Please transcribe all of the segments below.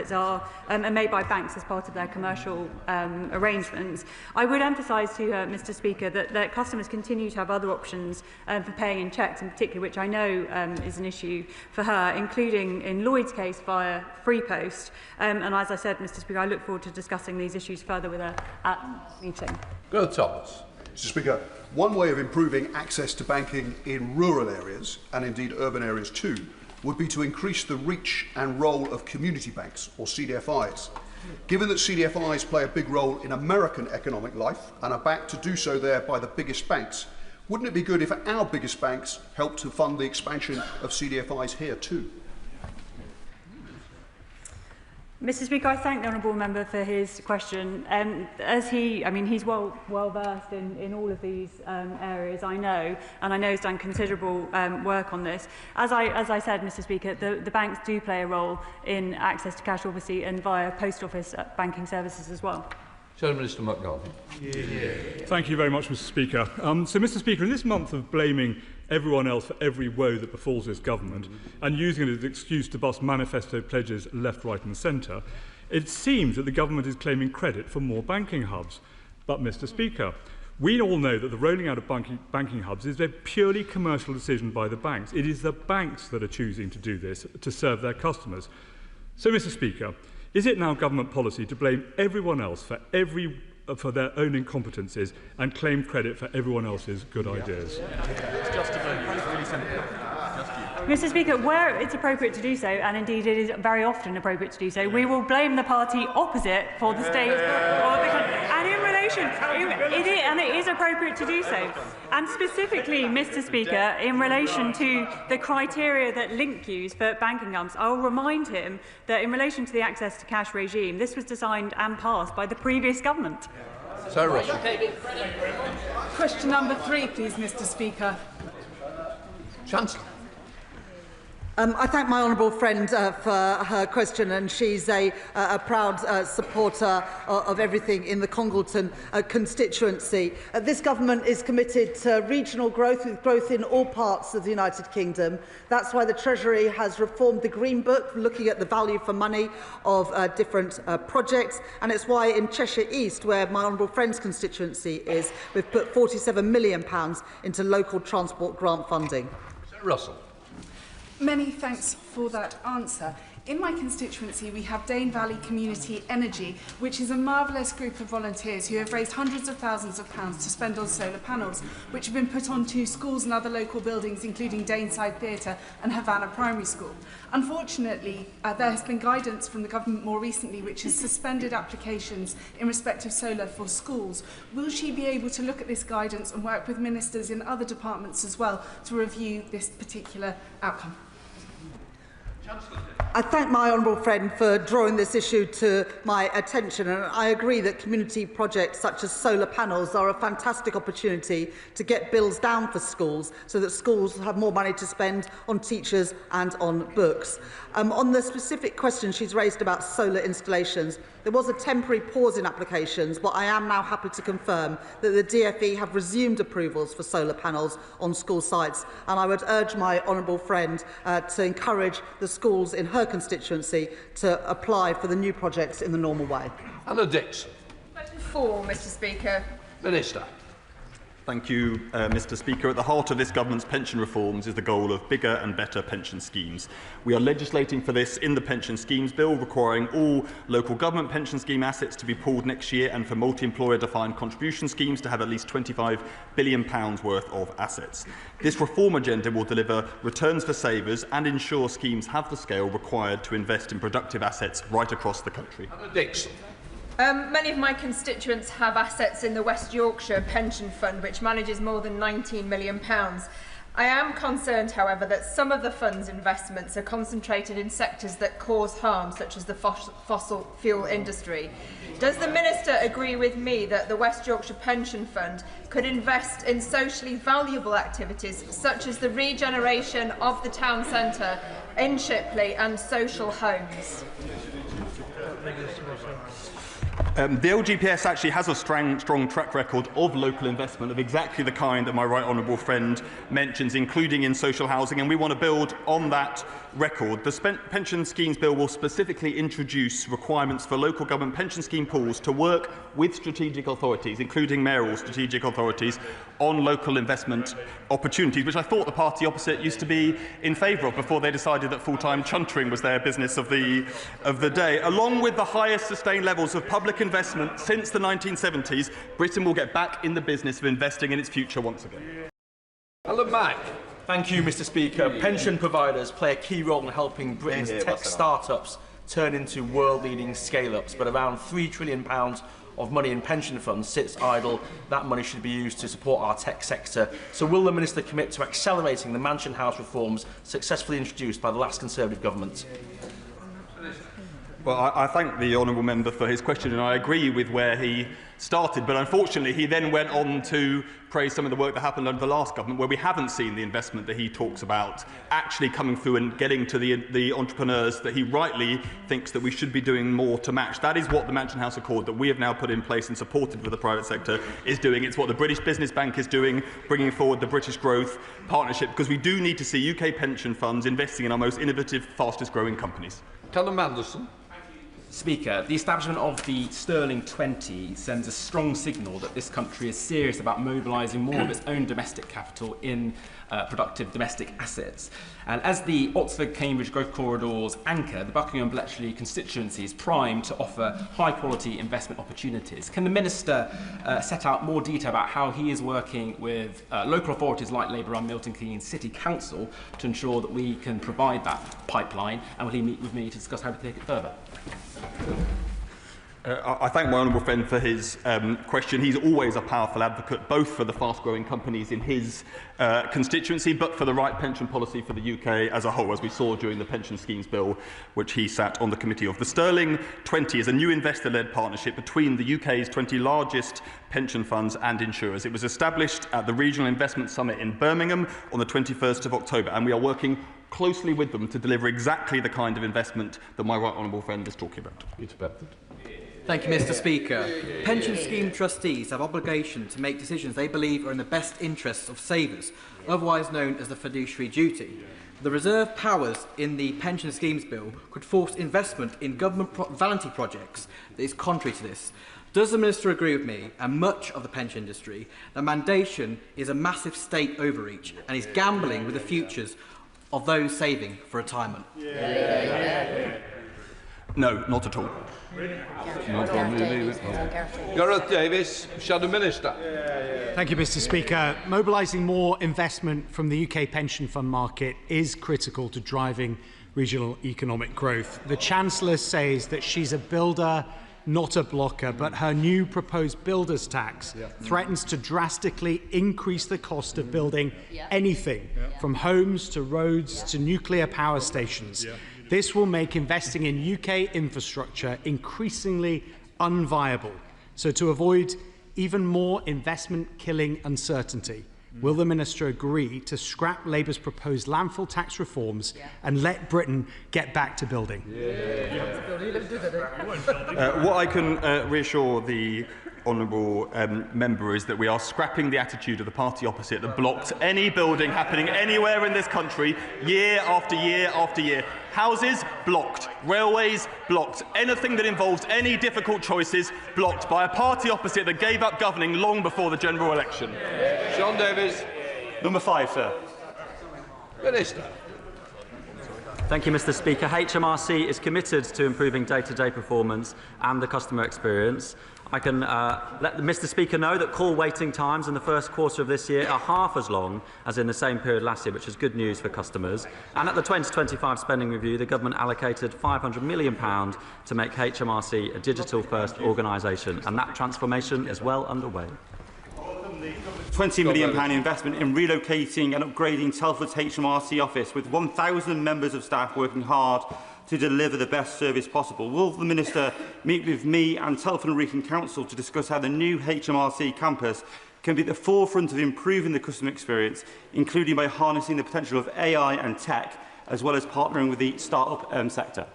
deposits are made by banks as part of their commercial arrangements. I would emphasise to Mr Speaker that customers continue to have other options for paying in cheques in particular, which I know is an issue for her, including in Lloyd's case via free post. And as I said, Mr Speaker, I look forward to discussing these issues further with her at the meeting. Go Thomas. Mr Speaker, one way of improving access to banking in rural areas, and indeed urban areas too, would be to increase the reach and role of community banks, or CDFIs. Given that CDFIs play a big role in American economic life and are backed to do so there by the biggest banks, wouldn't it be good if our biggest banks helped to fund the expansion of CDFIs here too? Mr Speaker, I thank the honourable member for his question. He's well versed in all of these areas, I know, and I know he's done considerable work on this. As I said, Mr Speaker, the banks do play a role in access to cash, obviously, and via post office banking services as well. Minister McGarvey. Thank you very much, Mr Speaker. So, Mr Speaker, in this month of blaming everyone else for every woe that befalls this government and using it as an excuse to bust manifesto pledges left, right and centre, it seems that the government is claiming credit for more banking hubs. But, Mr Speaker, we all know that the rolling out of banking hubs is a purely commercial decision by the banks. It is the banks that are choosing to do this to serve their customers. So, Mr Speaker, is it now government policy to blame everyone else for their own incompetencies and claim credit for everyone else's good ideas? Mr Speaker, where it's appropriate to do so, and indeed it is very often appropriate to do so, we will blame the party opposite for the state or the country. And in relation, it is appropriate to do so. And specifically, Mr Speaker, in relation to the criteria that Link used for banking hubs, I will remind him that in relation to the access to cash regime, this was designed and passed by the previous government. Sir Russell. Question number 3, please, Mr Speaker. Chancellor. I thank my honourable friend for her question, and she's a proud supporter of everything in the Congleton constituency. This government is committed to regional growth, with growth in all parts of the United Kingdom. That's why the Treasury has reformed the Green Book, looking at the value for money of different projects, and it's why in Cheshire East, where my honourable friend's constituency is, we've put £47 million into local transport grant funding. Sir Russell. Many thanks for that answer. In my constituency, we have Dane Valley Community Energy, which is a marvellous group of volunteers who have raised hundreds of thousands of pounds to spend on solar panels, which have been put onto schools and other local buildings, including Daneside Theatre and Havana Primary School. Unfortunately, there has been guidance from the government more recently which has suspended applications in respect of solar for schools. Will she be able to look at this guidance and work with ministers in other departments as well to review this particular outcome? I thank my honourable friend for drawing this issue to my attention, and I agree that community projects such as solar panels are a fantastic opportunity to get bills down for schools so that schools have more money to spend on teachers and on books. On the specific question she's raised about solar installations, there was a temporary pause in applications, but I am now happy to confirm that the DfE have resumed approvals for solar panels on school sites, and I would urge my honourable friend to encourage the schools in her constituency to apply for the new projects in the normal way. Anna Dixon. Question 4, Mr Speaker. Minister. Thank you, Mr Speaker. At the heart of this government's pension reforms is the goal of bigger and better pension schemes. We are legislating for this in the Pension Schemes Bill, requiring all local government pension scheme assets to be pooled next year and for multi-employer defined contribution schemes to have at least £25 billion worth of assets. This reform agenda will deliver returns for savers and ensure schemes have the scale required to invest in productive assets right across the country. Anna Dixon. Many of my constituents have assets in the West Yorkshire Pension Fund, which manages more than £19 million. I am concerned, however, that some of the fund's investments are concentrated in sectors that cause harm, such as the fossil fuel industry. Does the Minister agree with me that the West Yorkshire Pension Fund could invest in socially valuable activities, such as the regeneration of the town centre in Shipley and social homes? The LGPS actually has a strong track record of local investment of exactly the kind that my right honourable friend mentions, including in social housing, and we want to build on that record. The Pension Schemes Bill will specifically introduce requirements for local government pension scheme pools to work with strategic authorities, including mayoral strategic authorities, on local investment opportunities, which I thought the party opposite used to be in favour of before they decided that full-time chuntering was their business of the day. Along with the highest sustained levels of public investment since the 1970s, Britain will get back in the business of investing in its future once again. Alan Mack. Thank you, Mr. Speaker. Pension providers play a key role in helping Britain's tech startups turn into world-leading scale-ups, but around £3 trillion of money in pension funds sits idle. That money should be used to support our tech sector. So will the Minister commit to accelerating the Mansion House reforms successfully introduced by the last Conservative government? Well, I thank the honourable member for his question, and I agree with where he started, but unfortunately he then went on to praise some of the work that happened under the last government, where we haven't seen the investment that he talks about actually coming through and getting to the entrepreneurs that he rightly thinks that we should be doing more to match. That is what the Mansion House Accord that we have now put in place and supported with the private sector is doing. It's what the British Business Bank is doing, bringing forward the British Growth Partnership, because we do need to see UK pension funds investing in our most innovative, fastest growing companies. Callum Anderson. Speaker, the establishment of the Sterling 20 sends a strong signal that this country is serious about mobilising more of its own domestic capital in productive domestic assets. And as the Oxford-Cambridge Growth Corridors anchor, the Buckingham-Bletchley constituency is primed to offer high-quality investment opportunities. Can the Minister set out more detail about how he is working with local authorities like Labour-run Milton Keynes City Council to ensure that we can provide that pipeline, and will he meet with me to discuss how to take it further? I thank my honourable friend for his question. He's always a powerful advocate, both for the fast-growing companies in his constituency, but for the right pension policy for the UK as a whole, as we saw during the Pension Schemes Bill, which he sat on the committee of. The Sterling 20 is a new investor-led partnership between the UK's 20 largest pension funds and insurers. It was established at the Regional Investment Summit in Birmingham on the 21st of October, and we are working closely with them to deliver exactly the kind of investment that my right honourable friend is talking about. Thank you, Mr. Speaker. Pension scheme trustees have obligation to make decisions they believe are in the best interests of savers, otherwise known as the fiduciary duty. The reserve powers in the Pension Schemes Bill could force investment in government vanity projects that is contrary to this. Does the Minister agree with me and much of the pension industry that mandation is a massive state overreach and is gambling with the futures of those saving for retirement? No, not at all. Gareth Davis, Shadow Minister. Thank you, Mr. Speaker. Mobilising more investment from the UK pension fund market is critical to driving regional economic growth. The Chancellor says that she's a builder, not a blocker, but her new proposed builders' tax threatens to drastically increase the cost of building anything, from homes to roads to nuclear power stations. This will make investing in UK infrastructure increasingly unviable. So to avoid even more investment-killing uncertainty, will the Minister agree to scrap Labour's proposed landfill tax reforms and let Britain get back to building? What I can reassure the honourable member is that we are scrapping the attitude of the party opposite that blocked any building happening anywhere in this country year after year after year. Houses blocked, railways blocked, anything that involves any difficult choices blocked by a party opposite that gave up governing long before the general election. Sean Davis. Number 5, sir. Minister. Thank you, Mr. Speaker. HMRC is committed to improving day-to-day performance and the customer experience. I can let Mr. Speaker know that call waiting times in the first quarter of this year are half as long as in the same period last year, which is good news for customers. And at the 2025 spending review, the government allocated £500 million to make HMRC a digital-first organisation, and that transformation is well underway. £20 million investment in relocating and upgrading Telford's HMRC office, with 1,000 members of staff working hard to deliver the best service possible. Will the Minister meet with me and Telford and Wrekin Council to discuss how the new HMRC campus can be at the forefront of improving the customer experience, including by harnessing the potential of AI and tech, as well as partnering with the start-up sector?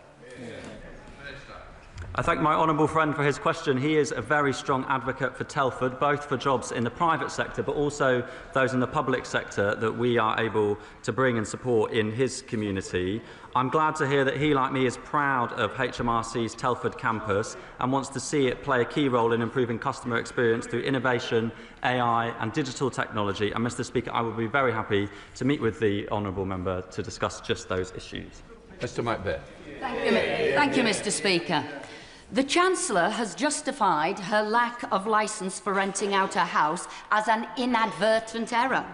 I thank my honourable friend for his question. He is a very strong advocate for Telford, both for jobs in the private sector but also those in the public sector that we are able to bring and support in his community. I'm glad to hear that he, like me, is proud of HMRC's Telford campus and wants to see it play a key role in improving customer experience through innovation, AI and digital technology. And, Mr Speaker, I will be very happy to meet with the honourable member to discuss just those issues. Mr Macbeth. Thank you, Mr Speaker. The Chancellor has justified her lack of licence for renting out her house as an inadvertent error.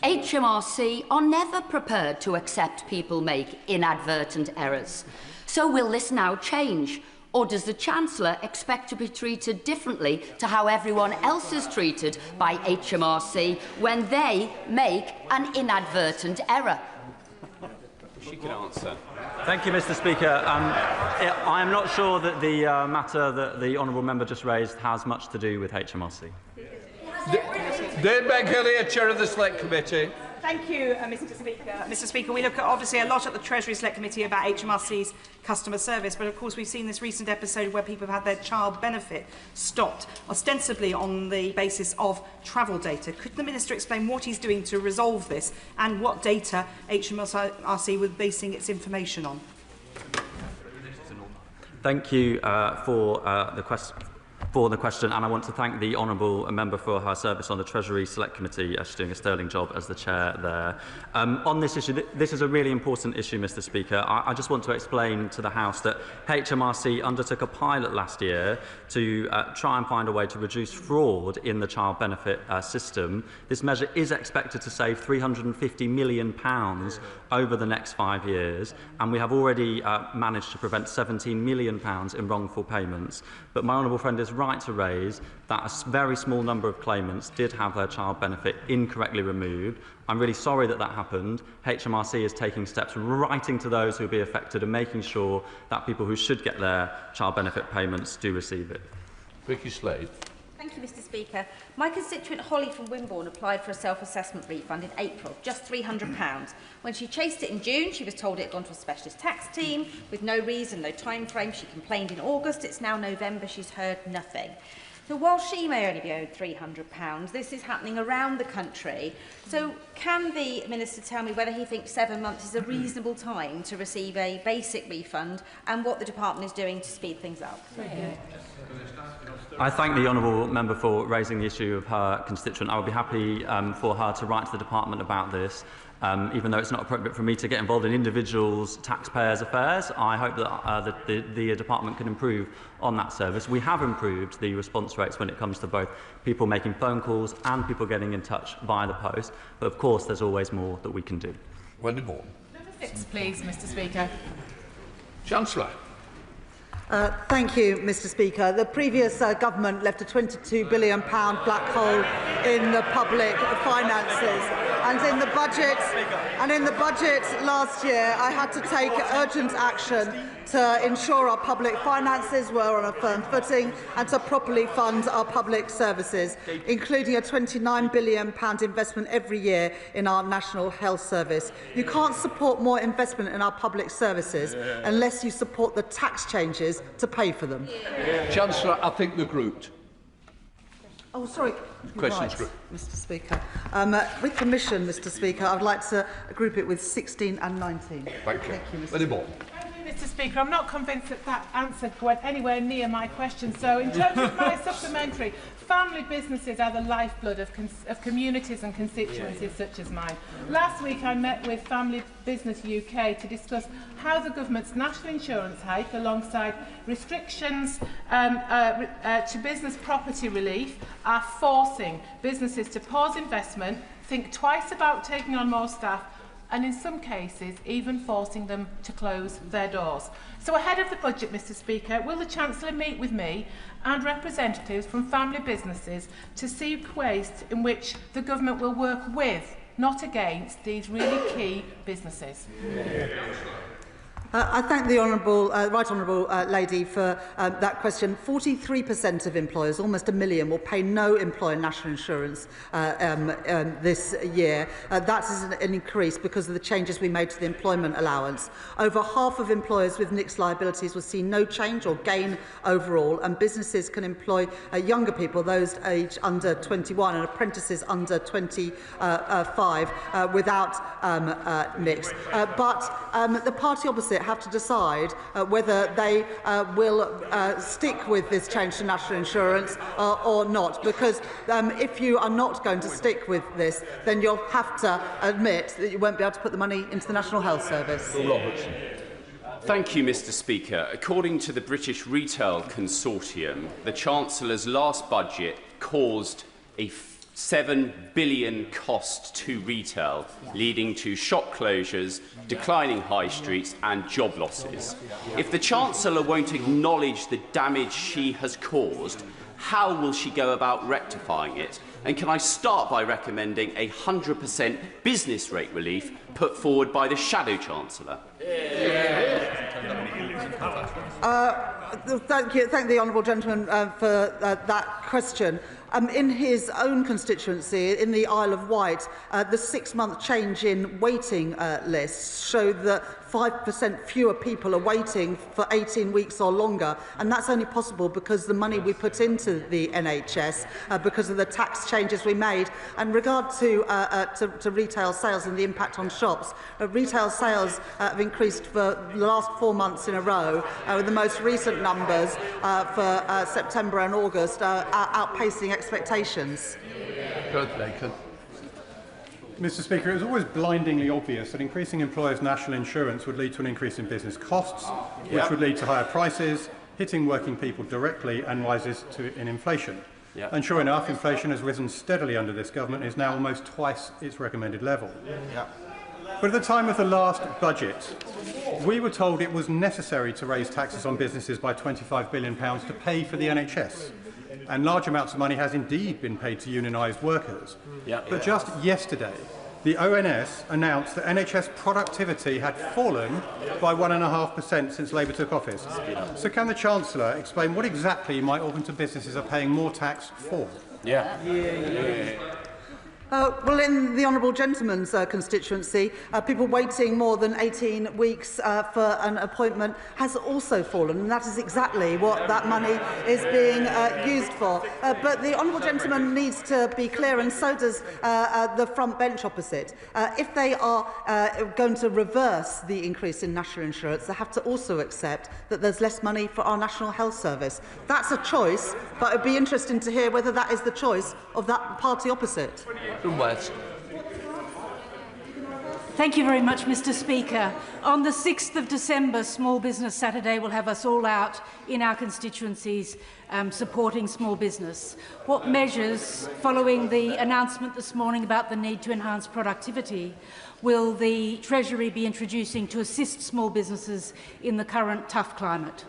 HMRC are never prepared to accept people make inadvertent errors. So will this now change? Or does the Chancellor expect to be treated differently to how everyone else is treated by HMRC when they make an inadvertent error? She can answer. Thank you, Mr Speaker. I am not sure that the matter that the honourable member just raised has much to do with HMRC. Dave Hillier, Chair of the Select Committee. Thank you, Mr Speaker. Mr Speaker, we look at obviously a lot at the Treasury Select Committee about HMRC's customer service, but of course we've seen this recent episode where people have had their child benefit stopped, ostensibly on the basis of travel data. Could the Minister explain what he's doing to resolve this and what data HMRC was basing its information on? Thank you for the question, and I want to thank the honourable member for her service on the Treasury Select Committee. She's doing a sterling job as the chair there. On this issue, this is a really important issue, Mr Speaker. I just want to explain to the House that HMRC undertook a pilot last year to try and find a way to reduce fraud in the child benefit system. This measure is expected to save £350 million over the next 5 years, and we have already managed to prevent £17 million in wrongful payments. But my honourable friend is right to raise that a very small number of claimants did have their child benefit incorrectly removed. I'm really sorry that that happened. HMRC is taking steps, writing to those who will be affected and making sure that people who should get their child benefit payments do receive it. Vicky Slade. Thank you, Mr Speaker. My constituent Holly from Wimborne applied for a self-assessment refund in April, just £300. When she chased it in June, she was told it had gone to a specialist tax team with no reason, no time frame. She complained in August. It's now November. She's heard nothing. So while she may only be owed £300, this is happening around the country. So can the Minister tell me whether he thinks 7 months is a reasonable time to receive a basic refund and what the department is doing to speed things up? I thank the honourable member for raising the issue of her constituent. I would be happy for her to write to the department about this. Even though it's not appropriate for me to get involved in individuals' taxpayers' affairs, I hope that the department can improve on that service. We have improved the response rates when it comes to both people making phone calls and people getting in touch via the post. But of course, there's always more that we can do. Wendy Moore. Number 6, please, Mr Speaker. Chancellor. Thank you, Mr Speaker. The previous government left a £22 billion black hole in the public finances. And in the budget last year, I had to take urgent action to ensure our public finances were on a firm footing and to properly fund our public services, including a £29 billion investment every year in our National Health Service. You can't support more investment in our public services unless you support the tax changes to pay for them. Chancellor, I think they're grouped. Oh, sorry. Questions right, group. Mr Speaker. With permission, Mr Speaker, I'd like to group it with 16 and 19. Thank you. Mr. Moore. Mr Speaker, I'm not convinced that that answer went anywhere near my question. So in terms of my supplementary, family businesses are the lifeblood of communities and constituencies such as mine. Last week I met with Family Business UK to discuss how the government's national insurance hike, alongside restrictions to business property relief, are forcing businesses to pause investment, think twice about taking on more staff, and in some cases even forcing them to close their doors. So ahead of the budget, Mr Speaker, will the Chancellor meet with me and representatives from family businesses to seek ways in which the government will work with, not against, these really key businesses? I thank the Right Honourable Lady for that question. 43% of employers, almost 1 million, will pay no employer national insurance this year. That is an increase because of the changes we made to the employment allowance. Over half of employers with mixed liabilities will see no change or gain overall, and businesses can employ younger people, those aged under 21, and apprentices under 25 without mix. But the party opposite have to decide whether they will stick with this change to national insurance or not, because if you are not going to stick with this, then you'll have to admit that you won't be able to put the money into the National Health Service. Thank you, Mr. Speaker. According to the British Retail Consortium, the Chancellor's last budget caused a £7 billion cost to retail, leading to shop closures, declining high streets and job losses. If the Chancellor won't acknowledge the damage she has caused, how will she go about rectifying it? And can I start by recommending a 100% business rate relief put forward by the Shadow Chancellor? Thank the honourable gentleman for that question. In his own constituency, in the Isle of Wight, the 6-month change in waiting lists showed that 5% fewer people are waiting for 18 weeks or longer, and that's only possible because the money we put into the NHS, because of the tax changes we made. And regard to retail sales and the impact on shops, retail sales have increased for the last 4 months in a row, with the most recent numbers for September and August outpacing expectations. Mr. Speaker, it was always blindingly obvious that increasing employers' national insurance would lead to an increase in business costs, which would lead to higher prices, hitting working people directly, and rises in inflation. And sure enough, inflation has risen steadily under this government and is now almost twice its recommended level. But at the time of the last budget, we were told it was necessary to raise taxes on businesses by £25 billion to pay for the NHS. And large amounts of money has indeed been paid to unionised workers. But just yesterday, the ONS announced that NHS productivity had fallen by 1.5% since Labour took office. So can the Chancellor explain what exactly my Orpington businesses are paying more tax for? Well, in the honourable gentleman's constituency, people waiting more than 18 weeks for an appointment has also fallen, and that is exactly what that money is being used for. But the honourable gentleman needs to be clear, and so does the front bench opposite. If they are going to reverse the increase in national insurance, they have to also accept that there's less money for our National Health Service. That's a choice, but it would be interesting to hear whether that is the choice of that party opposite. Thank you very much, Mr. Speaker. On the 6th of December, Small Business Saturday will have us all out in our constituencies supporting small business. What measures, following the announcement this morning about the need to enhance productivity, will the Treasury be introducing to assist small businesses in the current tough climate?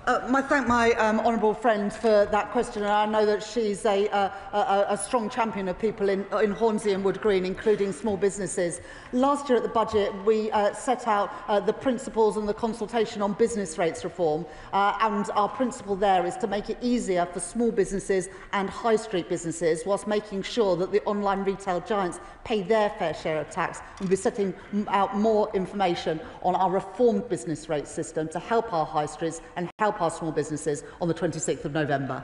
I thank my honourable friend for that question, and I know that she's a strong champion of people in Hornsey and Wood Green, including small businesses. Last year at the budget, we set out the principles and the consultation on business rates reform, and our principle there is to make it easier for small businesses and high street businesses, whilst making sure that the online retail giants pay their fair share of tax. We'll be setting out more information on our reformed business rate system to help our high streets and help our small businesses on the 26th of November.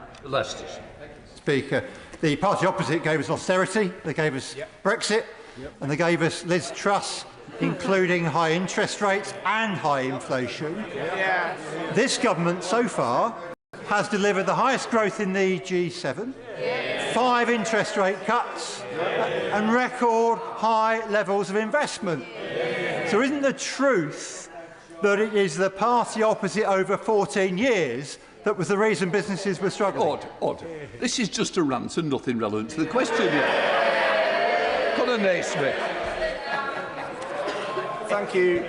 Speaker, the party opposite gave us austerity, they gave us Brexit, and they gave us Liz Truss, including high interest rates and high inflation. This government so far has delivered the highest growth in the G7, 5 interest rate cuts, and record high levels of investment. So isn't the truth that it is the party opposite over 14 years that was the reason businesses were struggling? Order. This is just a rant and nothing relevant to the question. Conor Naismith. Thank you.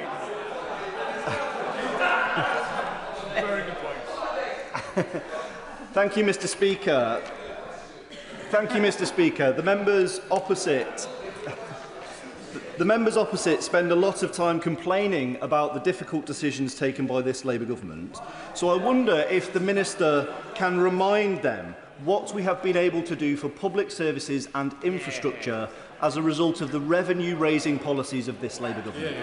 Thank you, Mr. Speaker. Thank you, Mr. Speaker. The members opposite The members opposite spend a lot of time complaining about the difficult decisions taken by this Labour government. So I wonder if the Minister can remind them what we have been able to do for public services and infrastructure as a result of the revenue-raising policies of this Labour government.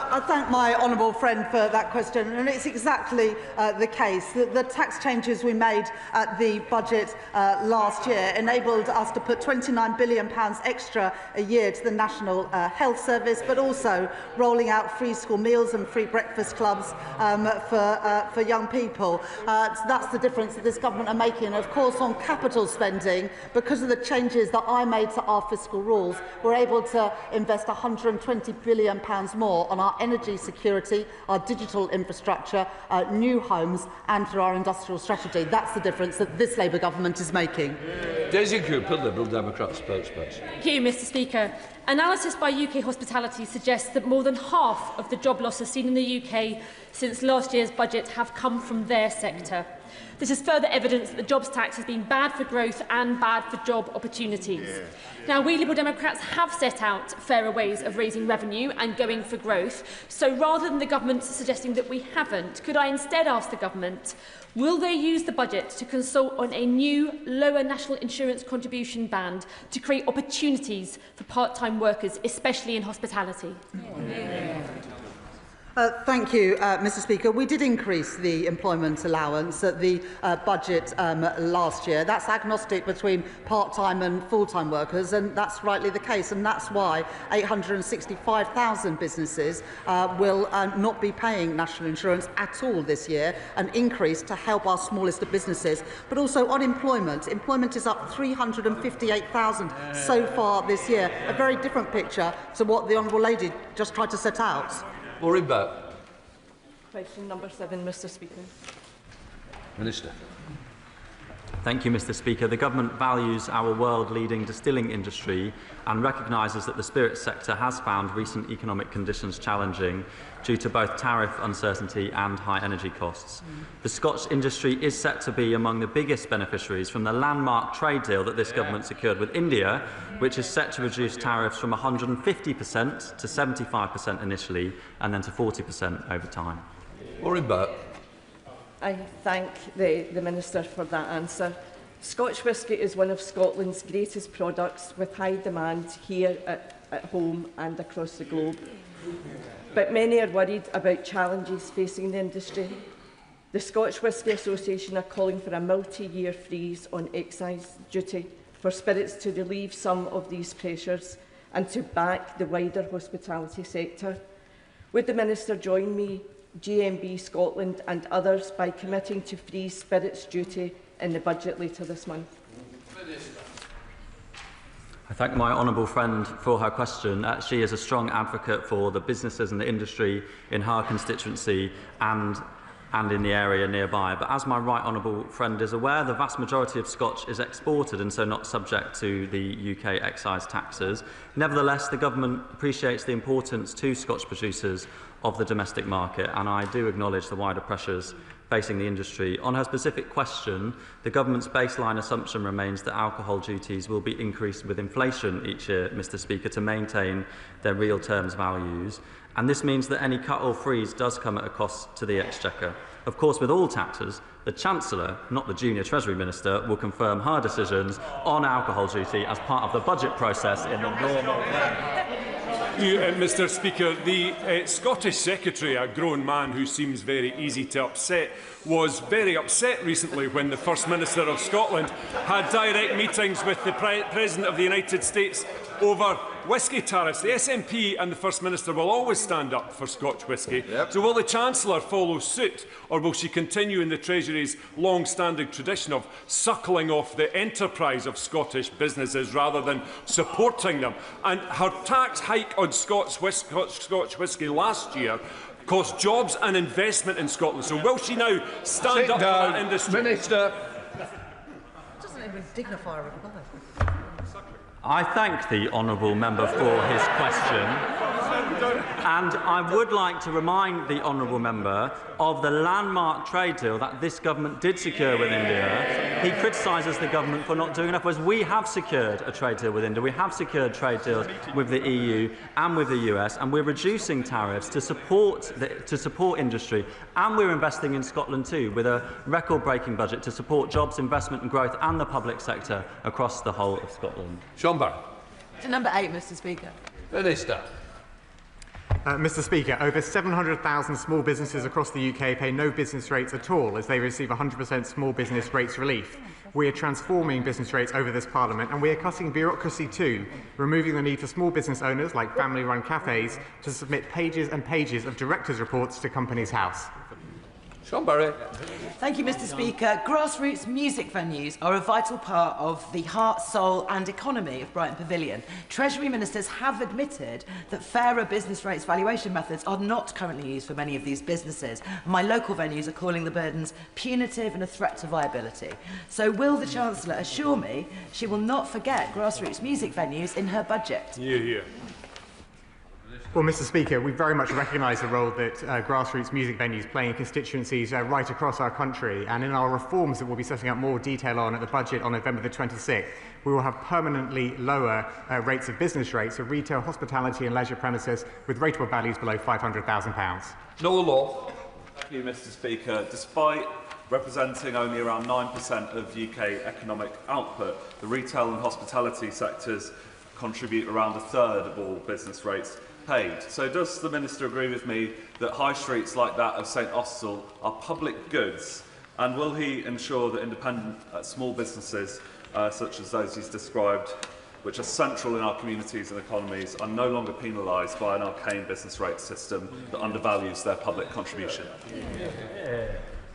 I thank my honourable friend for that question, and it's exactly the case. The tax changes we made at the budget last year enabled us to put £29 billion extra a year to the National Health Service, but also rolling out free school meals and free breakfast clubs for young people. So that's the difference that this government are making. And of course, on capital spending, because of the changes that I made to our fiscal rules, we're able to invest £120 billion more on our energy security, our digital infrastructure, new homes and through our industrial strategy. That's the difference that this Labour government is making. Daisy Cooper, Liberal Democrat spokesperson. Thank you, Mr Speaker. Analysis by UK Hospitality suggests that more than half of the job losses seen in the UK since last year's budget have come from their sector. This is further evidence that the jobs tax has been bad for growth and bad for job opportunities. Now, we Liberal Democrats have set out fairer ways of raising revenue and going for growth. So rather than the government suggesting that we haven't, could I instead ask the government, will they use the budget to consult on a new lower national insurance contribution band to create opportunities for part-time workers, especially in hospitality? Thank you, Mr Speaker. We did increase the employment allowance at the budget last year. That's agnostic between part-time and full-time workers, and that's rightly the case. And that's why 865,000 businesses will not be paying national insurance at all this year, an increase to help our smallest of businesses. But also unemployment. Employment is up 358,000 so far this year. A very different picture to what the Honourable Lady just tried to set out. Maureen Burt. Question number 7, Mr Speaker. Minister. Thank you, Mr Speaker. The government values our world-leading distilling industry and recognises that the spirits sector has found recent economic conditions challenging due to both tariff uncertainty and high energy costs. The Scotch industry is set to be among the biggest beneficiaries from the landmark trade deal that this government secured with India, which is set to reduce tariffs from 150% to 75% initially and then to 40% over time. Maureen Burt. I thank the Minister for that answer. Scotch whisky is one of Scotland's greatest products, with high demand here at home and across the globe. But many are worried about challenges facing the industry. The Scotch Whisky Association are calling for a multi-year freeze on excise duty for spirits to relieve some of these pressures and to back the wider hospitality sector. Would the Minister join me, GMB Scotland and others by committing to freeze spirits duty in the budget later this month? I thank my honourable friend for her question. She is a strong advocate for the businesses and the industry in her constituency and in the area nearby. But as my right honourable friend is aware, the vast majority of Scotch is exported and so not subject to the UK excise taxes. Nevertheless, the government appreciates the importance to Scotch producers of the domestic market, and I do acknowledge the wider pressures facing the industry. On her specific question, the government's baseline assumption remains that alcohol duties will be increased with inflation each year, Mr Speaker, to maintain their real terms values. And this means that any cut or freeze does come at a cost to the Exchequer. Of course, with all taxes, the Chancellor, not the junior Treasury Minister, will confirm her decisions on alcohol duty as part of the budget process in the normal way. Mr Speaker, the Scottish Secretary, a grown man who seems very easy to upset, was very upset recently when the First Minister of Scotland had direct meetings with the President of the United States over whisky tariffs. The SNP and the First Minister will always stand up for Scotch whisky. Yep. So will the Chancellor follow suit, or will she continue in the Treasury's long-standing tradition of suckling off the enterprise of Scottish businesses rather than supporting them? And her tax hike on Scotch whisky last year cost jobs and investment in Scotland. So will she now stand up for that industry? Minister. Doesn't even dignify a reply. I thank the honourable member for his question. And I would like to remind the honourable member of the landmark trade deal that this government did secure with India. He criticises the government for not doing enough, whereas we have secured a trade deal with India. We have secured trade deals with the EU and with the US, and we're reducing tariffs to support industry. And we're investing in Scotland too, with a record-breaking budget to support jobs, investment and growth and the public sector across the whole of Scotland. Sean Barrett. To number 8, Mr. Speaker. Minister. Mr. Speaker, over 700,000 small businesses across the UK pay no business rates at all as they receive 100% small business rates relief. We are transforming business rates over this Parliament, and we are cutting bureaucracy too, removing the need for small business owners like family-run cafes to submit pages and pages of directors' reports to Companies House. Sean Barrett. Thank you, Mr. Speaker. Grassroots music venues are a vital part of the heart, soul and economy of Brighton Pavilion. Treasury ministers have admitted that fairer business rates valuation methods are not currently used for many of these businesses. My local venues are calling the burdens punitive and a threat to viability. So will the Chancellor assure me she will not forget grassroots music venues in her budget? Yeah. Well, Mr. Speaker, we very much recognise the role that grassroots music venues play in constituencies right across our country, and in our reforms that we'll be setting out more detail on at the budget on November the 26th, we will have permanently lower rates of business rates for retail, hospitality and leisure premises with rateable values below £500,000. Noel Law. Thank you, Mr. Speaker. Despite representing only around 9% of UK economic output, the retail and hospitality sectors contribute around a third of all business rates paid. So does the Minister agree with me that high streets like that of St Austell are public goods, and will he ensure that independent small businesses such as those he's described, which are central in our communities and economies, are no longer penalised by an arcane business rate system that undervalues their public contribution?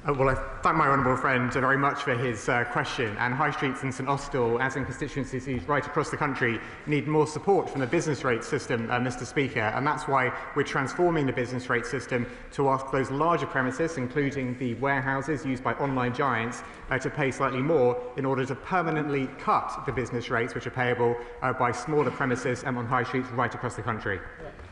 Well, I thank my honourable friend very much for his question. And high streets in St Austell, as in constituencies right across the country, need more support from the business rate system, Mr. Speaker. And that's why we're transforming the business rate system to ask those larger premises, including the warehouses used by online giants, to pay slightly more in order to permanently cut the business rates which are payable by smaller premises and on high streets right across the country.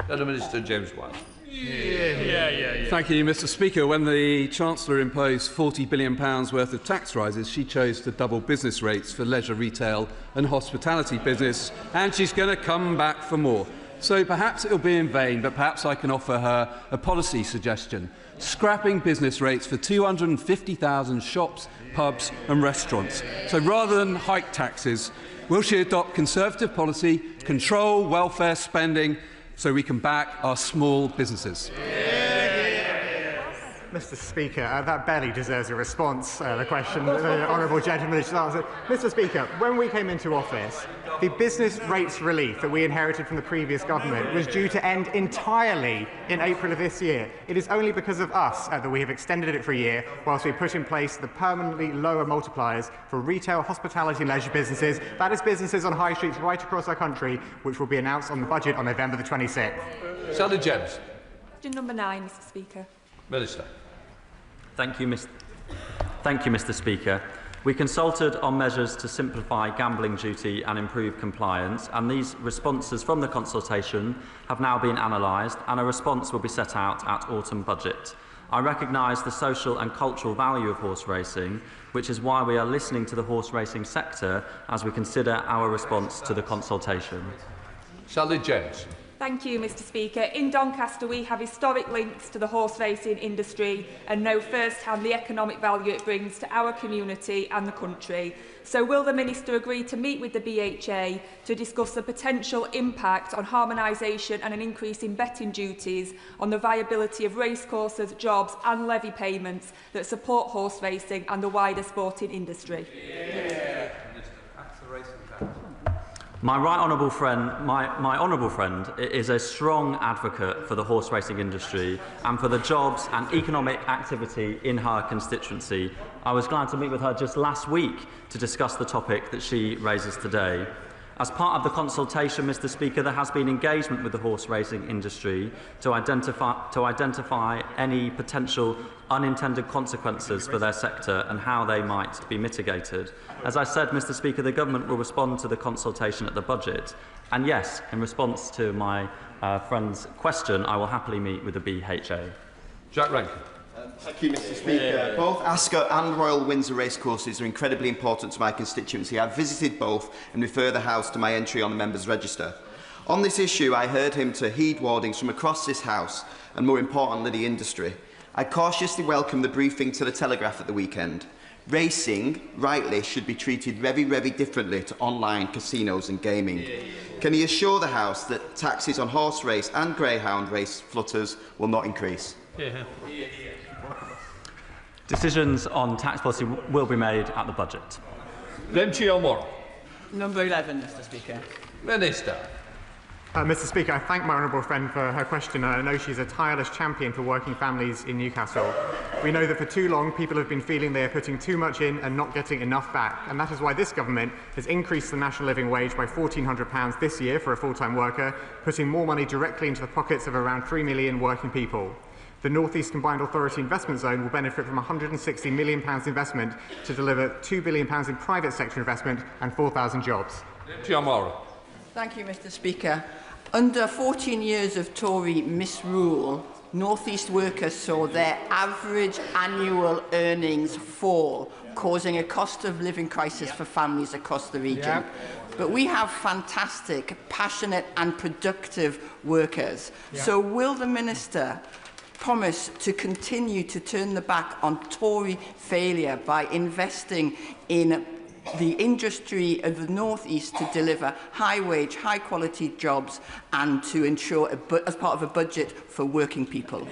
Minister James White. Thank you, Mr. Speaker. When the Chancellor imposed £40 billion worth of tax rises, she chose to double business rates for leisure, retail and hospitality business, and she's going to come back for more. So perhaps it will be in vain, but perhaps I can offer her a policy suggestion: scrapping business rates for 250,000 shops, pubs and restaurants. So rather than hike taxes, will she adopt Conservative policy, control welfare spending, so we can back our small businesses? Mr. Speaker, that barely deserves a response, the question the honourable gentleman just answered. Mr. Speaker, when we came into office, the business rates relief that we inherited from the previous government was due to end entirely in April of this year. It is only because of us that we have extended it for a year, whilst we put in place the permanently lower multipliers for retail, hospitality and leisure businesses, that is businesses on high streets right across our country, which will be announced on the budget on November the 26th. Sally James. Question number 9, Mr. Speaker. Minister. Thank you, Mr. Speaker. We consulted on measures to simplify gambling duty and improve compliance, and these responses from the consultation have now been analysed, and a response will be set out at autumn budget. I recognise the social and cultural value of horse racing, which is why we are listening to the horse racing sector as we consider our response to the consultation. Sally James. Thank you, Mr. Speaker. In Doncaster, we have historic links to the horse racing industry and know firsthand the economic value it brings to our community and the country. So will the Minister agree to meet with the BHA to discuss the potential impact on harmonisation and an increase in betting duties on the viability of racecourses, jobs and levy payments that support horse racing and the wider sporting industry? My honourable friend is a strong advocate for the horse racing industry and for the jobs and economic activity in her constituency. I was glad to meet with her just last week to discuss the topic that she raises today. As part of the consultation, Mr. Speaker, there has been engagement with the horse racing industry to identify any potential unintended consequences for their sector and how they might be mitigated. As I said, Mr. Speaker, the government will respond to the consultation at the budget. And yes, in response to my friend's question, I will happily meet with the BHA. Jack Rankin. Thank you, Mr. Speaker. Both Ascot and Royal Windsor racecourses are incredibly important to my constituency. I've visited both and refer the House to my entry on the Members' Register. On this issue, I heard him to heed warnings from across this House and, more importantly, the industry. I cautiously welcome the briefing to the Telegraph at the weekend. Racing, rightly, should be treated very, very differently to online casinos and gaming. Can he assure the House that taxes on horse race and greyhound race flutters will not increase? Decisions on tax policy will be made at the budget. Number 11, Mr. Speaker. Minister. Mr. Speaker, I thank my honourable friend for her question, and I know she's a tireless champion for working families in Newcastle. We know that for too long people have been feeling they are putting too much in and not getting enough back, and that is why this government has increased the national living wage by £1,400 this year for a full-time worker, putting more money directly into the pockets of around 3 million working people. The North East Combined Authority Investment Zone will benefit from £160 million investment to deliver £2 billion in private sector investment and 4,000 jobs. Thank you, Mr. Speaker. Under 14 years of Tory misrule, North East workers saw their average annual earnings fall, causing a cost of living crisis for families across the region. But we have fantastic, passionate and productive workers. So will the Minister promise to continue to turn the back on Tory failure by investing in the industry of the North East to deliver high-wage, high-quality jobs and to ensure, as part of a budget for working people?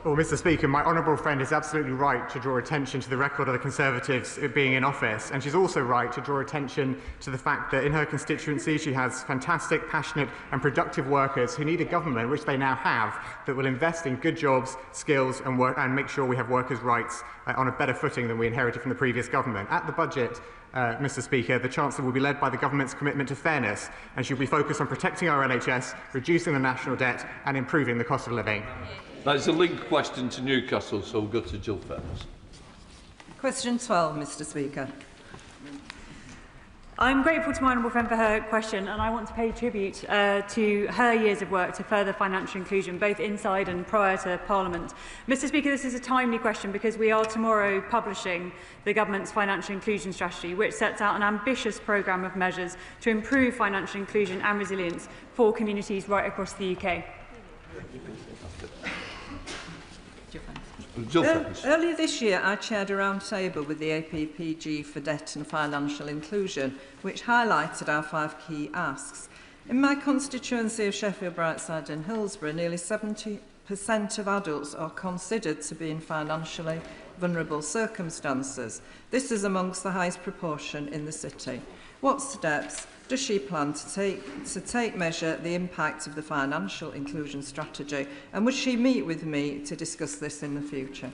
Well, Mr. Speaker, my honourable friend is absolutely right to draw attention to the record of the Conservatives being in office, and she's also right to draw attention to the fact that in her constituency she has fantastic, passionate and productive workers who need a government, which they now have, that will invest in good jobs, skills and make sure we have workers' rights on a better footing than we inherited from the previous government. At the budget, Mr. Speaker, the Chancellor will be led by the government's commitment to fairness, and she'll be focused on protecting our NHS, reducing the national debt and improving the cost of living. That's a linked question to Newcastle, so we'll go to Jill first. Question 12, Mr. Speaker. I'm grateful to my honourable friend for her question, and I want to pay tribute to her years of work to further financial inclusion, both inside and prior to Parliament. Mr. Speaker, this is a timely question because we are tomorrow publishing the government's financial inclusion strategy, which sets out an ambitious programme of measures to improve financial inclusion and resilience for communities right across the UK. Earlier this year, I chaired a roundtable with the APPG for debt and financial inclusion, which highlighted our 5 key asks. In my constituency of Sheffield, Brightside and Hillsborough, nearly 70% of adults are considered to be in financially vulnerable circumstances. This is amongst the highest proportion in the city. What steps does she plan to take measure the impact of the financial inclusion strategy, and would she meet with me to discuss this in the future?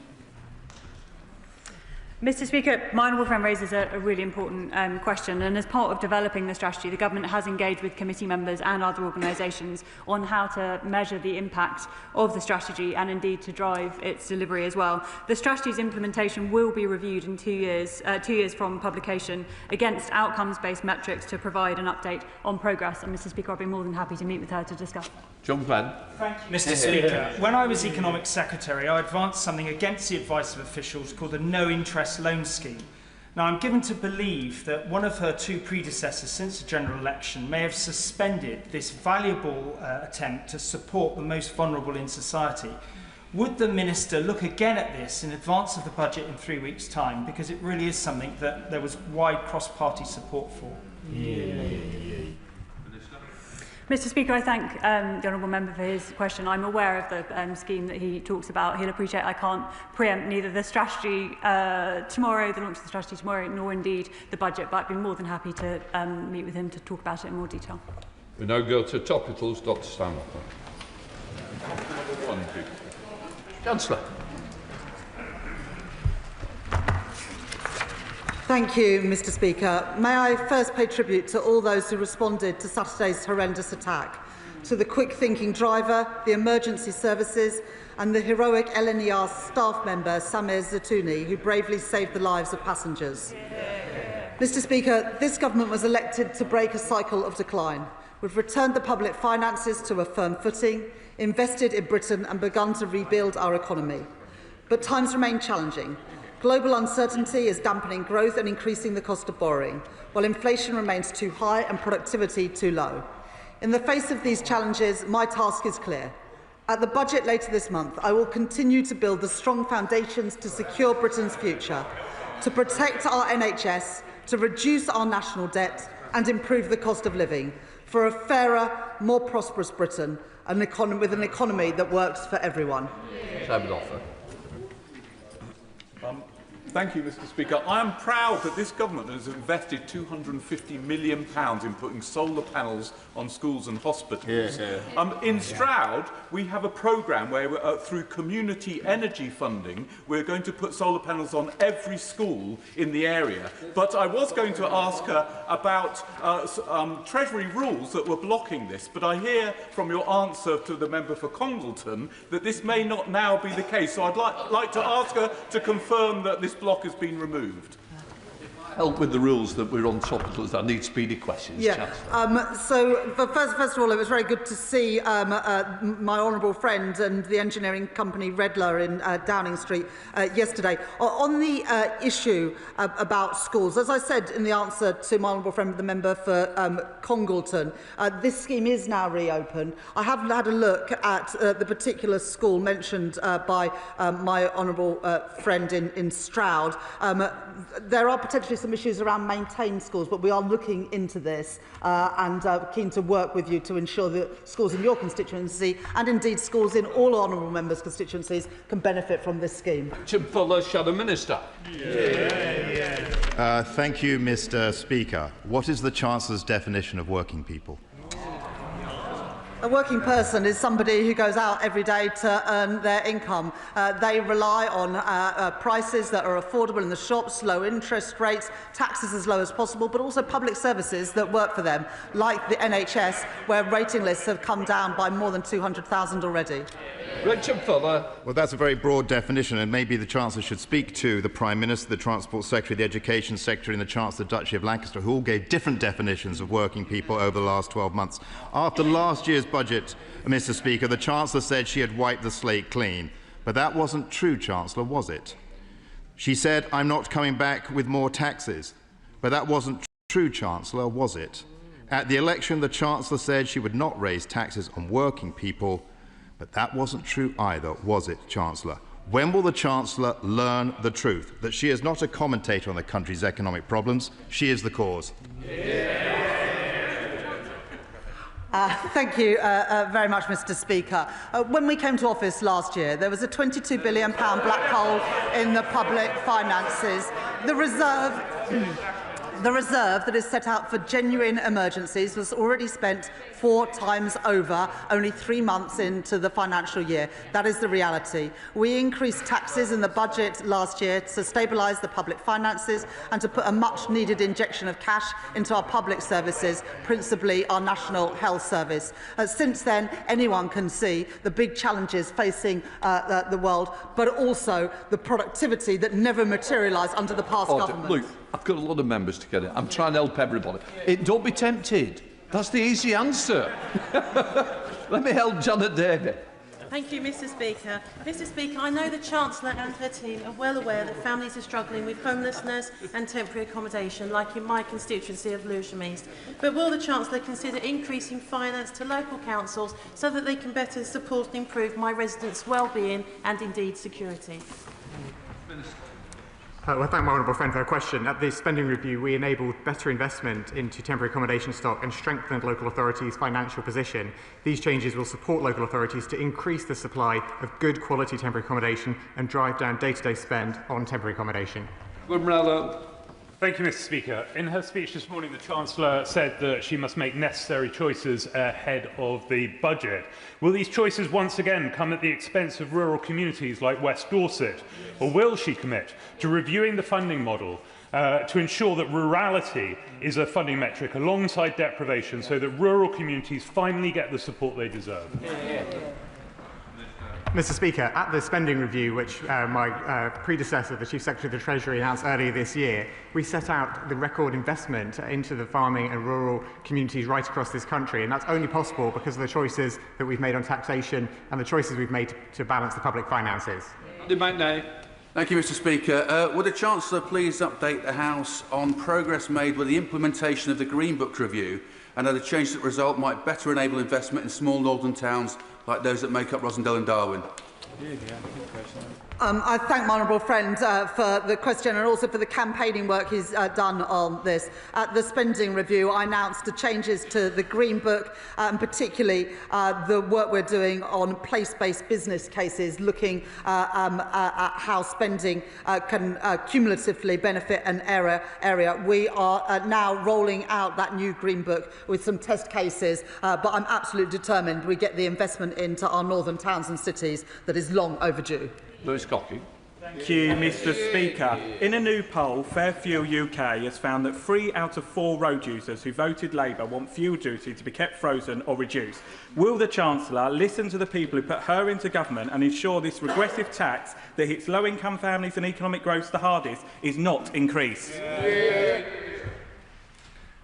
Mr. Speaker, my honourable friend raises a really important question, and as part of developing the strategy, the government has engaged with committee members and other organisations on how to measure the impact of the strategy and indeed to drive its delivery as well. The strategy's implementation will be reviewed in 2 years from publication against outcomes-based metrics to provide an update on progress. And Mr. Speaker, I'll be more than happy to meet with her to discuss. John Glenn. Thank you, Mr. Speaker. When I was Economic Secretary, I advanced something against the advice of officials called the no-interest loan scheme. Now, I'm given to believe that one of her 2 predecessors since the general election may have suspended this valuable attempt to support the most vulnerable in society. Would the Minister look again at this in advance of the budget in 3 weeks' time? Because it really is something that there was wide cross-party support for. Mr. Speaker, I thank the honourable member for his question. I'm aware of the scheme that he talks about. He'll appreciate I can't preempt neither the strategy tomorrow, the launch of the strategy tomorrow, nor indeed the budget, but I'd be more than happy to meet with him to talk about it in more detail. We now go to topicals. Dr. Stanley. Chancellor. Thank you, Mr Speaker. May I first pay tribute to all those who responded to Saturday's horrendous attack, to the quick-thinking driver, the emergency services and the heroic LNER staff member Samir Zatouni, who bravely saved the lives of passengers. Mr Speaker, this government was elected to break a cycle of decline. We've returned the public finances to a firm footing, invested in Britain and begun to rebuild our economy. But times remain challenging. Global uncertainty is dampening growth and increasing the cost of borrowing, while inflation remains too high and productivity too low. In the face of these challenges, my task is clear. At the budget later this month, I will continue to build the strong foundations to secure Britain's future, to protect our NHS, to reduce our national debt and improve the cost of living, for a fairer, more prosperous Britain, with an economy that works for everyone. Thank you, Mr Speaker. I am proud that this government has invested £250 million in putting solar panels on schools and hospitals. In Stroud, we have a programme where, through community energy funding, we're going to put solar panels on every school in the area. But I was going to ask her about Treasury rules that were blocking this, but I hear from your answer to the member for Congleton that this may not now be the case. So I'd like to ask her to confirm that this block has been removed. Help with the rules that we're on top of those. I need speedy questions. First of all, it was very good to see my honourable friend and the engineering company Redler in Downing Street yesterday. On the issue about schools, as I said in the answer to my honourable friend, the member for Congleton, this scheme is now reopened. I have had a look at the particular school mentioned by my honourable friend in Stroud. There are potentially some issues around maintained schools, but we are looking into this and keen to work with you to ensure that schools in your constituency and indeed schools in all honourable members' constituencies can benefit from this scheme. Follow Shadow Minister. Thank you, Mr Speaker. What is the Chancellor's definition of working people? A working person is somebody who goes out every day to earn their income. They rely on prices that are affordable in the shops, low interest rates, taxes as low as possible, but also public services that work for them, like the NHS, where waiting lists have come down by more than 200,000 already. Richard Fuller. Well, that's a very broad definition, and maybe the Chancellor should speak to the Prime Minister, the Transport Secretary, the Education Secretary and the Chancellor of the Duchy of Lancaster, who all gave different definitions of working people over the last 12 months. After last year's budget, Mr Speaker, the Chancellor said she had wiped the slate clean. But that wasn't true, Chancellor, was it? She said, I'm not coming back with more taxes. But that wasn't true, Chancellor, was it? At the election, the Chancellor said she would not raise taxes on working people. But that wasn't true either, was it, Chancellor? When will the Chancellor learn the truth, that she is not a commentator on the country's economic problems, she is the cause? Thank you very much, Mr Speaker. When we came to office last year, there was a £22 billion black hole in the public finances. The reserve that is set out for genuine emergencies was already spent 4 times over, only 3 months into the financial year. That is the reality. We increased taxes in the budget last year to stabilise the public finances and to put a much-needed injection of cash into our public services, principally our National Health Service. Since then, anyone can see the big challenges facing the world, but also the productivity that never materialised under the past government. Look, I've got a lot of members to get in. I'm trying to help everybody. Don't be tempted. That's the easy answer. Let me help Janet David. Thank you, Mr Speaker. Mr Speaker, I know the Chancellor and her team are well aware that families are struggling with homelessness and temporary accommodation, like in my constituency of Lewisham East. But will the Chancellor consider increasing finance to local councils so that they can better support and improve my residents' well-being and indeed security? Well, thank my honourable friend for her question. At the spending review, we enabled better investment into temporary accommodation stock and strengthened local authorities' financial position. These changes will support local authorities to increase the supply of good quality temporary accommodation and drive down day-to-day spend on temporary accommodation. Thank you, Mr Speaker. In her speech this morning, the Chancellor said that she must make necessary choices ahead of the budget. Will these choices once again come at the expense of rural communities like West Dorset? Or will she commit to reviewing the funding model to ensure that rurality is a funding metric alongside deprivation so that rural communities finally get the support they deserve. Mr. Speaker, at the spending review, which my predecessor, the Chief Secretary of the Treasury, announced earlier this year, we set out the record investment into the farming and rural communities right across this country, and that's only possible because of the choices that we've made on taxation and the choices we've made to balance the public finances. Debate now. Thank you, Mr. Speaker. Would the Chancellor please update the House on progress made with the implementation of the Green Book Review and how the changes that result might better enable investment in small northern towns like those that make up Rosendale and Darwin? I thank my honourable friend for the question and also for the campaigning work he's done on this. At the spending review, I announced the changes to the Green Book, and particularly the work we're doing on place-based business cases, looking at how spending can cumulatively benefit an area. We are now rolling out that new Green Book with some test cases, but I'm absolutely determined we get the investment into our northern towns and cities that is long overdue. Lewis Cocky. Thank you, Mr. Speaker. In a new poll, Fairfuel UK has found that 3 out of 4 road users who voted Labour want fuel duty to be kept frozen or reduced. Will the Chancellor listen to the people who put her into government and ensure this regressive tax that hits low-income families and economic growth the hardest is not increased?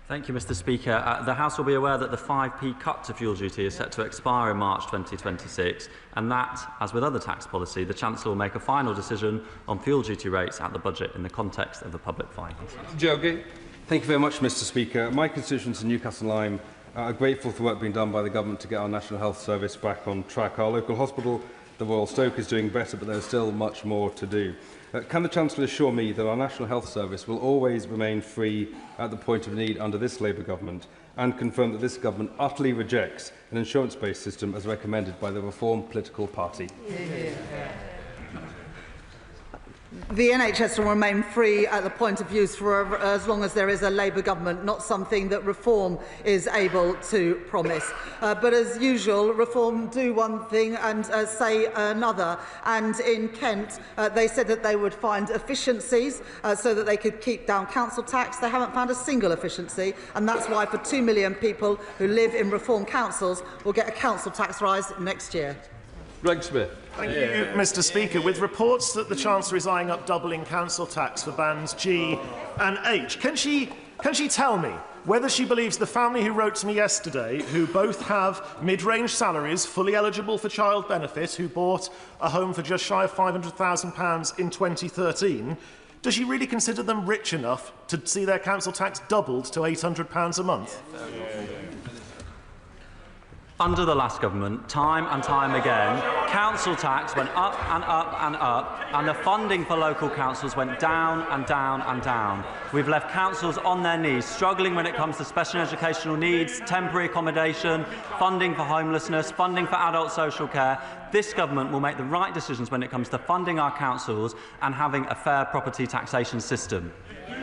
Thank you, Mr. Speaker. The House will be aware that the 5p cut to fuel duty is set to expire in March 2026, and that, as with other tax policy, the Chancellor will make a final decision on fuel duty rates at the budget in the context of the public finances. Jogi. Thank you very much, Mr. Speaker. My constituents in Newcastle and Lyme are grateful for work being done by the government to get our National Health Service back on track. Our local hospital, the Royal Stoke, is doing better, but there's still much more to do. Can the Chancellor assure me that our National Health Service will always remain free at the point of need under this Labour government, and confirm that this government utterly rejects an insurance-based system as recommended by the Reform political party? The NHS will remain free at the point of use for as long as there is a Labour government, not something that Reform is able to promise. But as usual, Reform do one thing and say another. And in Kent, they said that they would find efficiencies so that they could keep down council tax. They haven't found a single efficiency, and that's why for 2 million people who live in Reform councils will get a council tax rise next year. Greg Smith. Thank you, Mr. Speaker. With reports that the Chancellor is eyeing up doubling council tax for bands G and H, can she tell me whether she believes the family who wrote to me yesterday, who both have mid-range salaries, fully eligible for child benefit, who bought a home for just shy of £500,000 in 2013, does she really consider them rich enough to see their council tax doubled to £800 a month? Under the last government, time and time again, council tax went up and up and up, and the funding for local councils went down and down and down. We've left councils on their knees, struggling when it comes to special educational needs, temporary accommodation, funding for homelessness, funding for adult social care. This government will make the right decisions when it comes to funding our councils and having a fair property taxation system.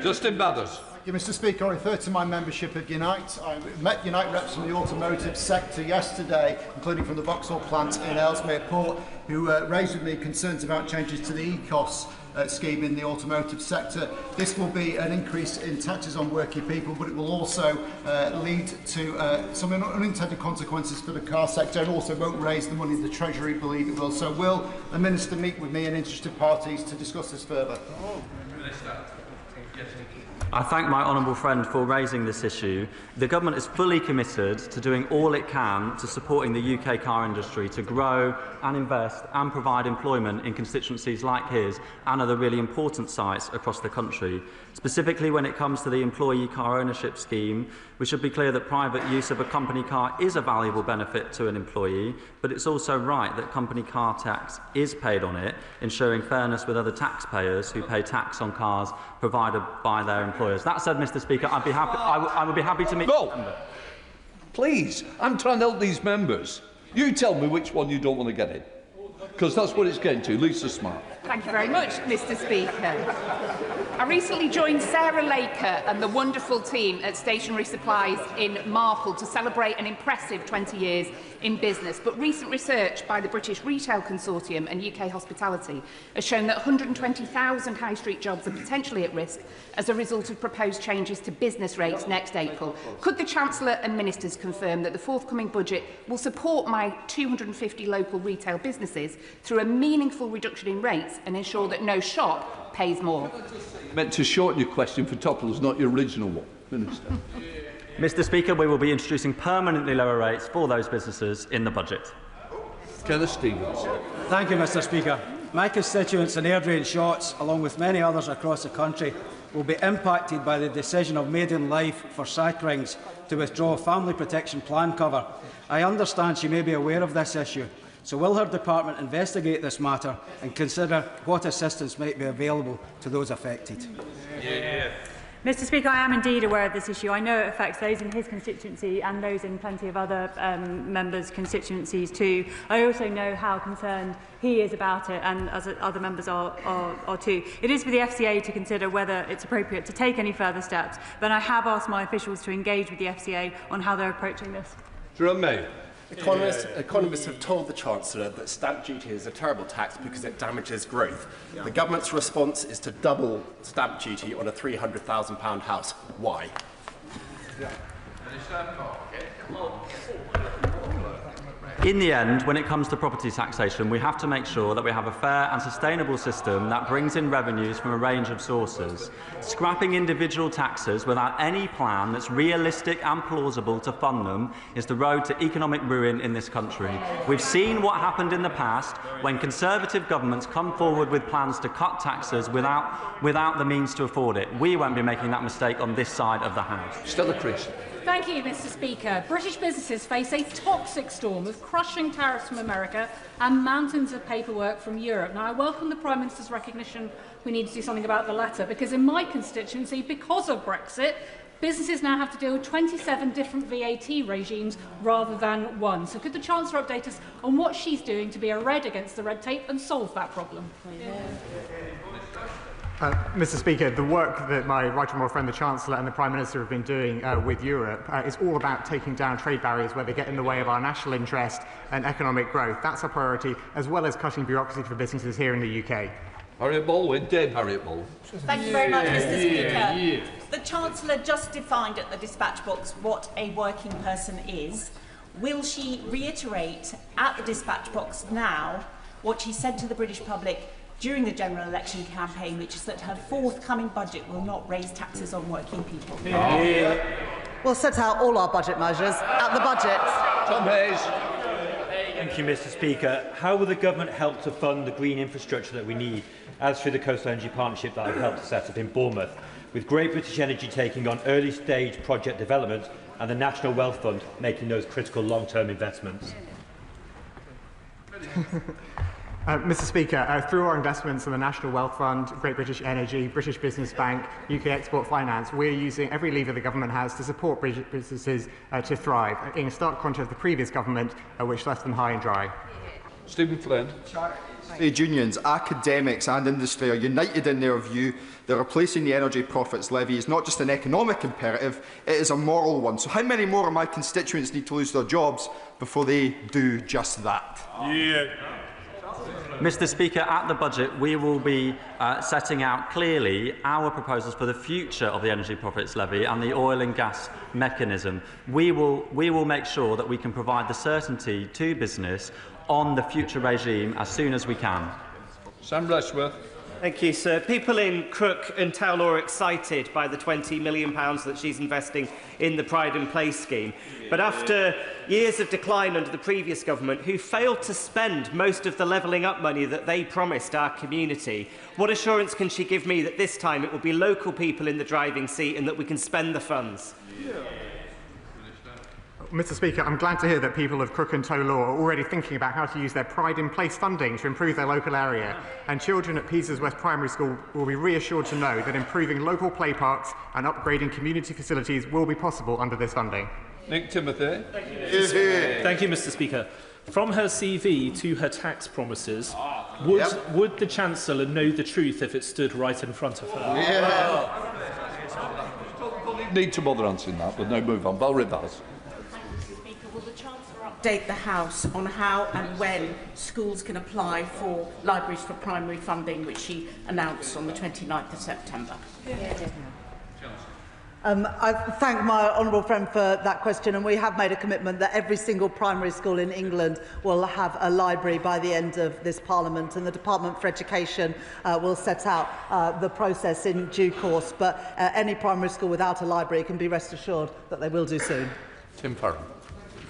Justin Bathurst. Mr. Speaker, I refer to my membership at Unite. I met Unite reps from the automotive sector yesterday, including from the Vauxhall plant in Ellesmere Port, who raised with me concerns about changes to the ECOS scheme in the automotive sector. This will be an increase in taxes on working people, but it will also lead to some unintended consequences for the car sector, and also won't raise the money the Treasury believe it will. So will the Minister meet with me and interested parties to discuss this further? I thank my honourable friend for raising this issue. The government is fully committed to doing all it can to supporting the UK car industry to grow and invest and provide employment in constituencies like his and other really important sites across the country. Specifically when it comes to the employee car ownership scheme, we should be clear that private use of a company car is a valuable benefit to an employee, but it's also right that company car tax is paid on it, ensuring fairness with other taxpayers who pay tax on cars provided by their employers. That said, Mr. Speaker, I would be happy to meet... No! Please, I'm trying to help these members. You tell me which one you don't want to get in, because that's what it's getting to. Lisa Smart. Thank you very much, Mr. Speaker. I recently joined Sarah Laker and the wonderful team at Stationery Supplies in Marple to celebrate an impressive 20 years in business. But recent research by the British Retail Consortium and UK Hospitality has shown that 120,000 high street jobs are potentially at risk as a result of proposed changes to business rates next April. Could the Chancellor and Ministers confirm that the forthcoming budget will support my 250 local retail businesses through a meaningful reduction in rates and ensure that no shop pays more? Meant to shorten your question for Topples, not your original one, Minister. Mr. Speaker, we will be introducing permanently lower rates for those businesses in the budget. Kenneth Stevens. Thank you, Mr. Speaker. My constituents in Airdrie and Shotts, along with many others across the country, will be impacted by the decision of Maiden Life for Sackrings to withdraw family protection plan cover. I understand she may be aware of this issue. So will her department investigate this matter and consider what assistance might be available to those affected? Yeah. Mr. Speaker, I am indeed aware of this issue. I know it affects those in his constituency and those in plenty of other members' constituencies too. I also know how concerned he is about it, and as other members are too. It is for the FCA to consider whether it's appropriate to take any further steps, but I have asked my officials to engage with the FCA on how they're approaching this. Jerome May. Economists have told the Chancellor that stamp duty is a terrible tax because it damages growth. The government's response is to double stamp duty on a £300,000 house. Why? In the end, when it comes to property taxation, we have to make sure that we have a fair and sustainable system that brings in revenues from a range of sources. Scrapping individual taxes without any plan that's realistic and plausible to fund them is the road to economic ruin in this country. We've seen what happened in the past when Conservative governments come forward with plans to cut taxes without the means to afford it. We won't be making that mistake on this side of the House. Stella Chris. Thank you, Mr. Speaker. British businesses face a toxic storm of crushing tariffs from America and mountains of paperwork from Europe. Now, I welcome the Prime Minister's recognition we need to do something about the latter, because in my constituency, because of Brexit, businesses now have to deal with 27 different VAT regimes rather than one. So could the Chancellor update us on what she's doing to be a red against the red tape and solve that problem? Mr. Speaker, the work that my right honourable friend, the Chancellor and the Prime Minister have been doing with Europe is all about taking down trade barriers where they get in the way of our national interest and economic growth. That's our priority, as well as cutting bureaucracy for businesses here in the UK. Harriet Baldwin, Dame Harriet Baldwin. Thank you very much, Mr. Speaker. The Chancellor just defined at the dispatch box what a working person is. Will she reiterate at the dispatch box now what she said to the British public during the general election campaign, which is that her forthcoming budget will not raise taxes on working people? We'll set out all our budget measures at the budget. Tom Hayes. Thank you, Mr. Speaker. How will the government help to fund the green infrastructure that we need, as through the Coastal Energy Partnership that I've helped to set up in Bournemouth, with Great British Energy taking on early-stage project development and the National Wealth Fund making those critical long-term investments? Mr. Speaker, through our investments in the National Wealth Fund, Great British Energy, British Business Bank, UK Export Finance, we're using every lever the government has to support British businesses to thrive, in stark contrast to the previous government, which left them high and dry. Stephen Flynn. Trade unions, academics and industry are united in their view that replacing the energy profits levy is not just an economic imperative, it is a moral one. So how many more of my constituents need to lose their jobs before they do just that? Mr. Speaker, at the budget, we will be setting out clearly our proposals for the future of the energy profits levy and the oil and gas mechanism. We will make sure that we can provide the certainty to business on the future regime as soon as we can. Sam Rushworth. Thank you, sir. People in Crook and Towler are excited by the £20 million that she's investing in the Pride and Place scheme. But after years of decline under the previous government, who failed to spend most of the levelling up money that they promised our community, what assurance can she give me that this time it will be local people in the driving seat and that we can spend the funds? Mr. Speaker, I'm glad to hear that people of Crook and Towler are already thinking about how to use their Pride in Place funding to improve their local area, and children at Peasers West Primary School will be reassured to know that improving local play parks and upgrading community facilities will be possible under this funding. Nick Timothy. Thank you, Mr. Speaker. From her CV to her tax promises, Would the Chancellor know the truth if it stood right in front of her? Need to bother answering that, but no, move on. Val Rivers. Will the Chancellor update the House on how and when schools can apply for libraries for primary funding, which she announced on the 29th of September? I thank my honourable friend for that question, and we have made a commitment that every single primary school in England will have a library by the end of this Parliament, and the Department for Education will set out the process in due course. But any primary school without a library can be rest assured that they will do soon. Tim Farron.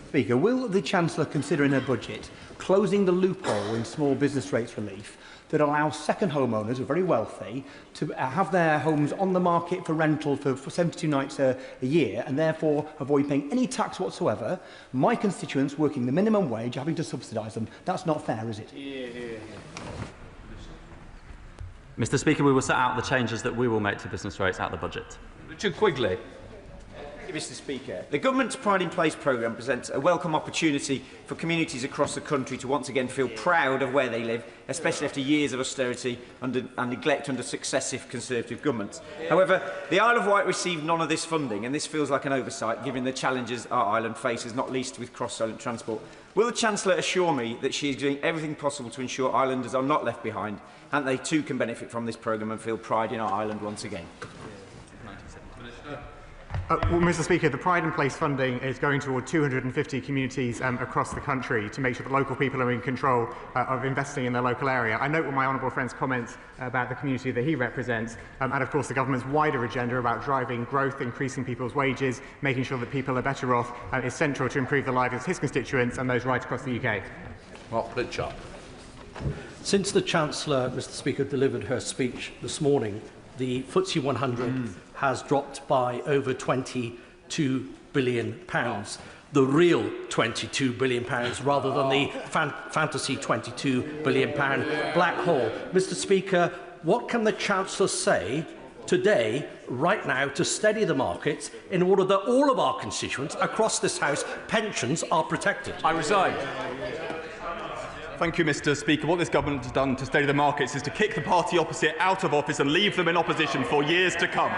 Speaker, will the Chancellor consider in her budget closing the loophole in small business rates relief that allows second homeowners who are very wealthy to have their homes on the market for rental for 72 nights a year and therefore avoid paying any tax whatsoever? My constituents working the minimum wage having to subsidise them. That's not fair, is it? Mr Speaker, we will set out the changes that we will make to business rates out of the budget. Richard Quigley. Mr Speaker, the Government's Pride in Place programme presents a welcome opportunity for communities across the country to once again feel proud of where they live, especially after years of austerity and neglect under successive Conservative governments. However, the Isle of Wight received none of this funding, and this feels like an oversight given the challenges our island faces, not least with cross-island transport. Will the Chancellor assure me that she is doing everything possible to ensure islanders are not left behind and they too can benefit from this programme and feel pride in our island once again? Well, Mr Speaker, the Pride in Place funding is going toward 250 communities across the country to make sure that local people are in control of investing in their local area. I note with my honourable friend's comments about the community that he represents, and of course the government's wider agenda about driving growth, increasing people's wages, making sure that people are better off, is central to improve the lives of his constituents and those right across the UK. Mark Pritchard. Since the Chancellor, Mr Speaker, delivered her speech this morning, the FTSE 100 has dropped by over £22 billion. The real £22 billion rather than the fantasy £22 billion black hole. Mr Speaker, what can the Chancellor say today, right now, to steady the markets in order that all of our constituents across this House pensions are protected? I resign. Thank you, Mr Speaker. What this government has done to steady the markets is to kick the party opposite out of office and leave them in opposition for years to come.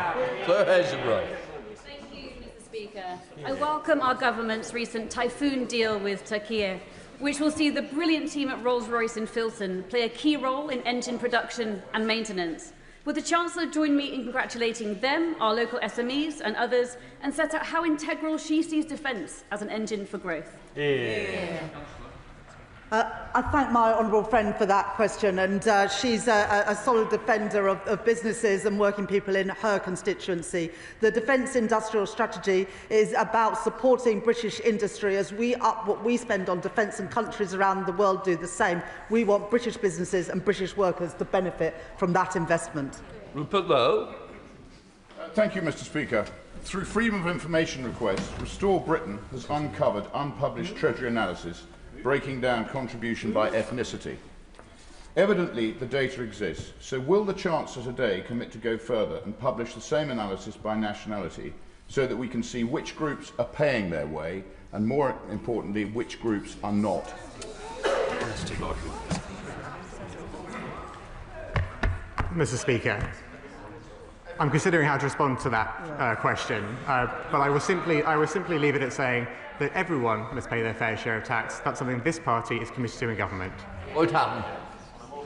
Sir Hazelbrough. Thank you, Mr Speaker. I welcome our government's recent typhoon deal with Turkey, which will see the brilliant team at Rolls-Royce in Filton play a key role in engine production and maintenance. Would the Chancellor join me in congratulating them, our local SMEs and others, and set out how integral she sees defence as an engine for growth? I thank my honourable friend for that question, and she's a solid defender of businesses and working people in her constituency. The Defence Industrial Strategy is about supporting British industry as we up what we spend on defence, and countries around the world do the same. We want British businesses and British workers to benefit from that investment. Rupert Lowe. Thank you, Mr Speaker. Through Freedom of Information requests, Restore Britain has uncovered unpublished Treasury analysis breaking down contribution by ethnicity. Evidently, the data exists, so will the Chancellor today commit to go further and publish the same analysis by nationality so that we can see which groups are paying their way and, more importantly, which groups are not? Mr Speaker, I'm considering how to respond to that question, but I will simply leave it at saying that everyone must pay their fair share of tax. That's something this party is committed to in government. What happened?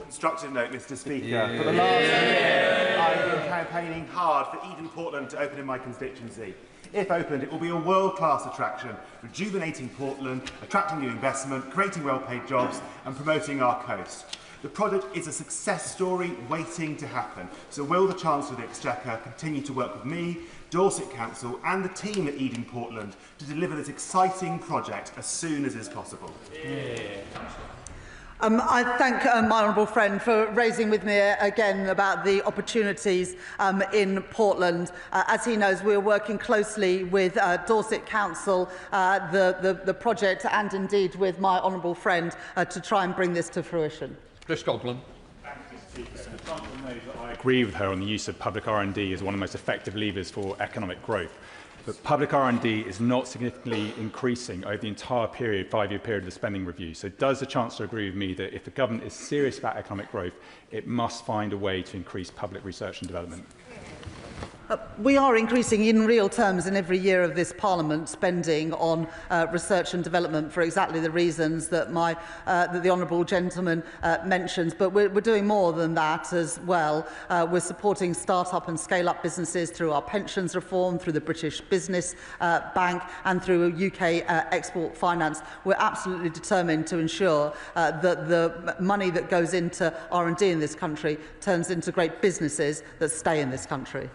Constructive note, Mr Speaker. For the last year, I've been campaigning hard for Eden Portland to open in my constituency. If opened, it will be a world-class attraction, rejuvenating Portland, attracting new investment, creating well-paid jobs and promoting our coast. The project is a success story waiting to happen. So will the Chancellor of the Exchequer continue to work with me, Dorset Council and the team at Eden Portland to deliver this exciting project as soon as is possible? I thank my honourable friend for raising with me again about the opportunities in Portland. As he knows, we're working closely with Dorset Council, the project, and indeed with my honourable friend to try and bring this to fruition. Chris Coughlin. I agree with her on the use of public R&D as one of the most effective levers for economic growth. but public R&D is not significantly increasing over the entire period, 5-year period of the spending review. So does the Chancellor agree with me that if the government is serious about economic growth, it must find a way to increase public research and development? We are increasing in real terms in every year of this Parliament spending on research and development for exactly the reasons that the honourable gentleman mentions. But we're doing more than that as well. We're supporting start-up and scale-up businesses through our pensions reform, through the British Business Bank and through UK export finance. We're absolutely determined to ensure that the money that goes into R&D in this country turns into great businesses that stay in this country.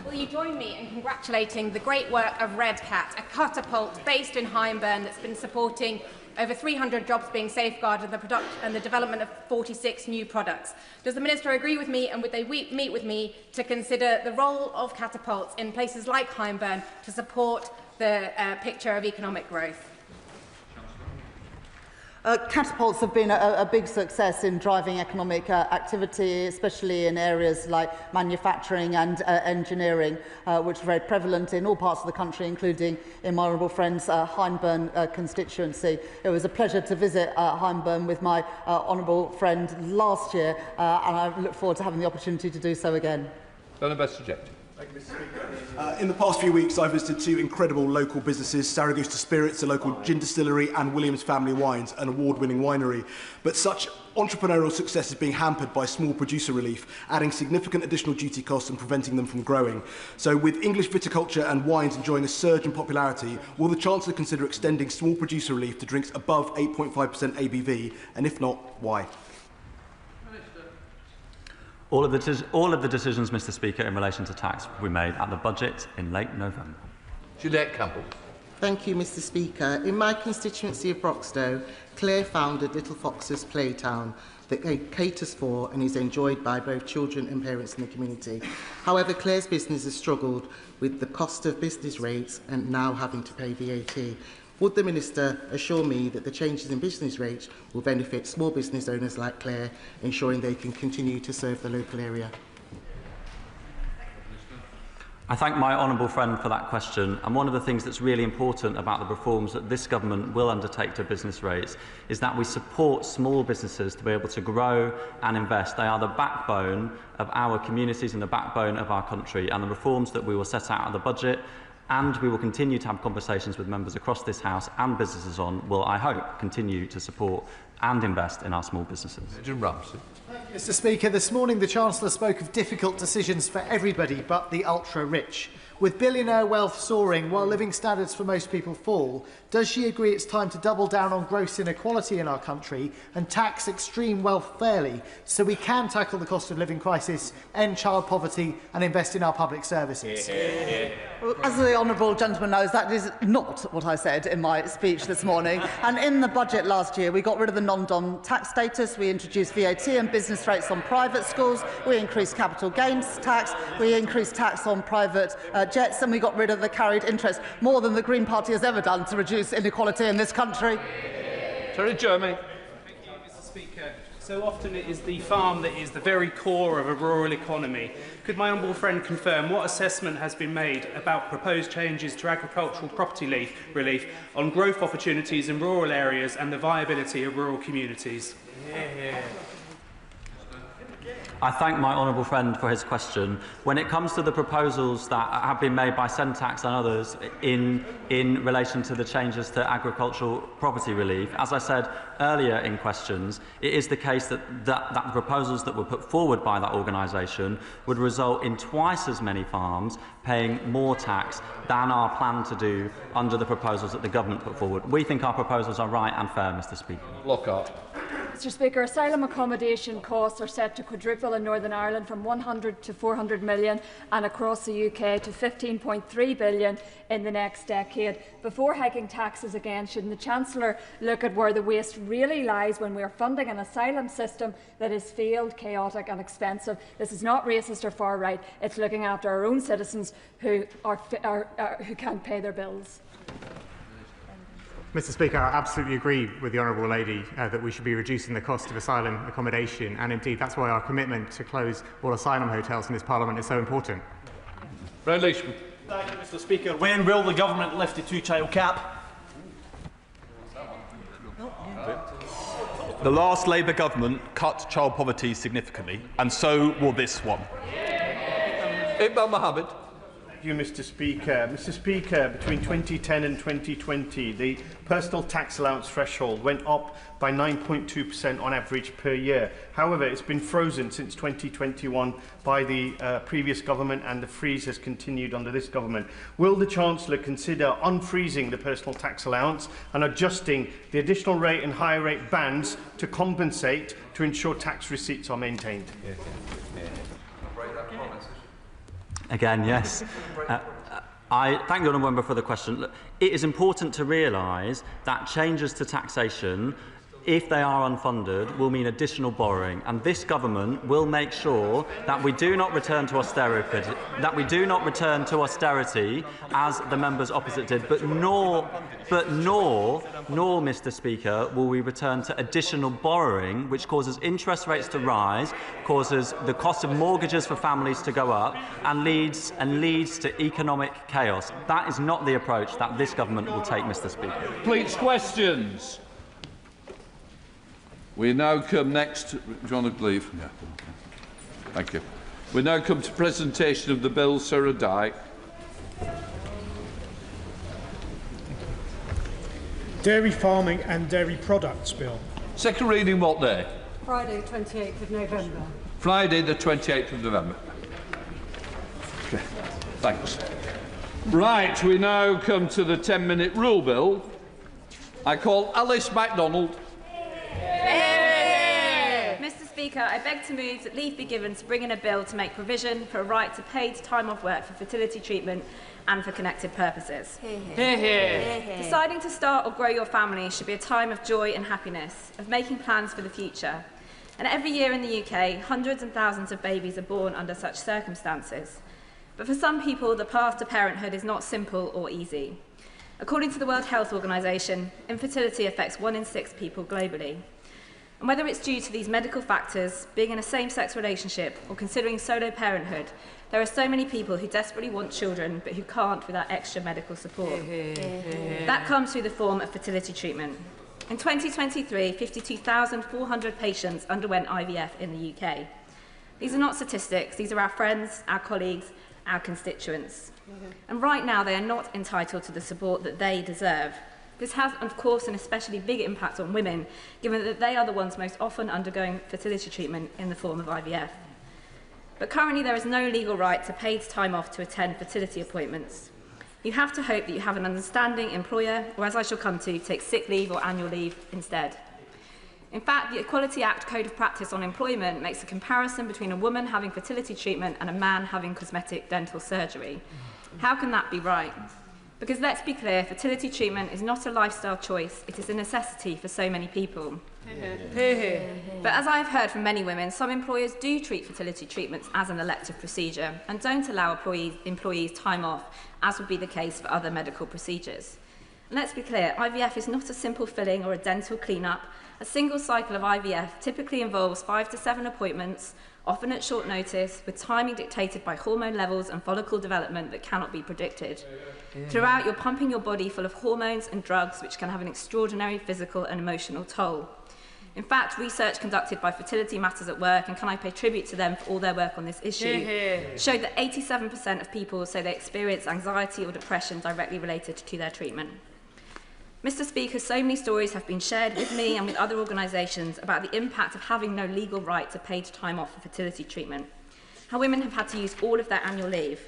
Will you join me in congratulating the great work of Red Cat, a catapult based in Hyndburn that's been supporting over 300 jobs being safeguarded and the development of 46 new products. Does the Minister agree with me, and would they meet with me to consider the role of catapults in places like Hyndburn to support the picture of economic growth? Catapults have been a big success in driving economic activity, especially in areas like manufacturing and engineering, which are very prevalent in all parts of the country, including in my honourable friend's Hyndburn constituency. It was a pleasure to visit Hyndburn with my honourable friend last year, and I look forward to having the opportunity to do so again. In the past few weeks, I've visited two incredible local businesses, Saragosta Spirits, a local gin distillery, and Williams Family Wines, an award-winning winery. But such entrepreneurial success is being hampered by small producer relief, adding significant additional duty costs and preventing them from growing. So with English viticulture and wines enjoying a surge in popularity, will the Chancellor consider extending small producer relief to drinks above 8.5% ABV? And if not, why? All of the decisions, Mr. Speaker, in relation to tax will be made at the budget in late November. Juliette Campbell. Thank you, Mr. Speaker. In my constituency of Broxtowe, Claire founded Little Foxes Playtown that caters for and is enjoyed by both children and parents in the community. However, Claire's business has struggled with the cost of business rates and now having to pay VAT. Would the Minister assure me that the changes in business rates will benefit small business owners like Claire, ensuring they can continue to serve the local area? I thank my honourable friend for that question, and one of the things that's really important about the reforms that this government will undertake to business rates is that we support small businesses to be able to grow and invest. They are the backbone of our communities and the backbone of our country, and the reforms that we will set out of the budget and we will continue to have conversations with members across this House and businesses on will, I hope, continue to support and invest in our small businesses. Jim Ramsey. Mr. Speaker, this morning the Chancellor spoke of difficult decisions for everybody but the ultra-rich. With billionaire wealth soaring while living standards for most people fall, does she agree it's time to double down on gross inequality in our country and tax extreme wealth fairly so we can tackle the cost of living crisis, end child poverty and invest in our public services? As the honourable gentleman knows, that is not what I said in my speech this morning. And in the budget last year, we got rid of the non-dom tax status, we introduced VAT and business rates on private schools, we increased capital gains tax, we increased tax on private jets, and we got rid of the carried interest, more than the Green Party has ever done to reduce inequality in this country. Terry Jeremy. Thank you, Mr. Speaker. So often it is the farm that is the very core of a rural economy. Could my honourable friend confirm what assessment has been made about proposed changes to agricultural property relief on growth opportunities in rural areas and the viability of rural communities? I thank my honourable friend for his question. When it comes to the proposals that have been made by Sentax and others in relation to the changes to agricultural property relief, as I said earlier in questions, it is the case that the proposals that were put forward by that organisation would result in twice as many farms paying more tax than are planned to do under the proposals that the government put forward. We think our proposals are right and fair, Mr. Speaker. Lockhart. Mr. Speaker, asylum accommodation costs are set to quadruple in Northern Ireland from 100 to 400 million and across the UK to 15.3 billion in the next decade. Before hiking taxes again, shouldn't the Chancellor look at where the waste really lies when we are funding an asylum system that is failed, chaotic and expensive? This is not racist or far right. It's looking after our own citizens who can't pay their bills. Mr. Speaker, I absolutely agree with the Honourable Lady that we should be reducing the cost of asylum accommodation, and indeed that's why our commitment to close all asylum hotels in this Parliament is so important. Brian Leishman. Thank you, Mr. Speaker. When will the government lift the two-child cap? The last Labour government cut child poverty significantly, and so will this one. Iqbal Mohammed. Thank you, Mr. Speaker. Mr. Speaker, between 2010 and 2020, the personal tax allowance threshold went up by 9.2% on average per year. However, it's been frozen since 2021 by the previous government, and the freeze has continued under this government. Will the Chancellor consider unfreezing the personal tax allowance and adjusting the additional rate and higher rate bands to compensate to ensure tax receipts are maintained? Again, yes. I thank the honourable member for the question. Look, it is important to realise that changes to taxation, if they are unfunded, will mean additional borrowing, and this government will make sure that we do not return to austerity, as the members opposite did, but nor, Mr. Speaker, will we return to additional borrowing, which causes interest rates to rise, causes the cost of mortgages for families to go up, and leads to economic chaos. That is not the approach that this government will take, Mr. Speaker. Please, questions. We now come next. Do you want to leave? Yeah. Thank you. We now come to presentation of the bill. Sarah Dyke. Dairy Farming and Dairy Products Bill. Second reading what day? Friday, 28th of November. Friday, the 28th of November. Okay. Thanks. Right, we now come to the 10-minute rule bill. I call Alice MacDonald. Mr. Speaker, I beg to move that leave be given to bring in a bill to make provision for a right to paid time off work for fertility treatment and for connected purposes. Deciding to start or grow your family should be a time of joy and happiness, of making plans for the future. And every year in the UK, hundreds and thousands of babies are born under such circumstances. But for some people, the path to parenthood is not simple or easy. According to the World Health Organization, infertility affects 1 in 6 people globally. And whether it's due to these medical factors, being in a same-sex relationship, or considering solo parenthood, there are so many people who desperately want children but who can't without extra medical support. That comes through the form of fertility treatment. In 2023, 52,400 patients underwent IVF in the UK. These are not statistics, these are our friends, our colleagues, our constituents. And right now, they are not entitled to the support that they deserve. This has, of course, an especially big impact on women, given that they are the ones most often undergoing fertility treatment in the form of IVF. But currently, there is no legal right to paid time off to attend fertility appointments. You have to hope that you have an understanding employer, or as I shall come to, take sick leave or annual leave instead. In fact, the Equality Act Code of Practice on Employment makes a comparison between a woman having fertility treatment and a man having cosmetic dental surgery. How can that be right? Because let's be clear, fertility treatment is not a lifestyle choice, it is a necessity for so many people. But as I have heard from many women, some employers do treat fertility treatments as an elective procedure and don't allow employees time off, as would be the case for other medical procedures. And let's be clear, IVF is not a simple filling or a dental clean-up. A single cycle of IVF typically involves 5 to 7 appointments, often at short notice, with timing dictated by hormone levels and follicle development that cannot be predicted. Throughout, you're pumping your body full of hormones and drugs which can have an extraordinary physical and emotional toll. In fact, research conducted by Fertility Matters at Work, and can I pay tribute to them for all their work on this issue, showed that 87% of people say they experience anxiety or depression directly related to their treatment. Mr. Speaker, so many stories have been shared with me and with other organisations about the impact of having no legal right to paid time off for fertility treatment. How women have had to use all of their annual leave,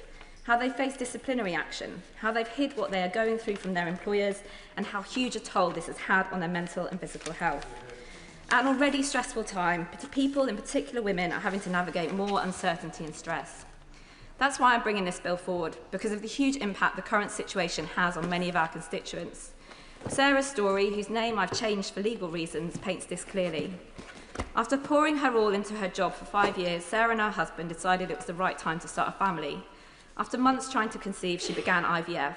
how they face disciplinary action, how they've hid what they are going through from their employers, and how huge a toll this has had on their mental and physical health. At an already stressful time, people, in particular women, are having to navigate more uncertainty and stress. That's why I'm bringing this bill forward, because of the huge impact the current situation has on many of our constituents. Sarah's story, whose name I've changed for legal reasons, paints this clearly. After pouring her all into her job for 5 years, Sarah and her husband decided it was the right time to start a family. After months trying to conceive, she began IVF.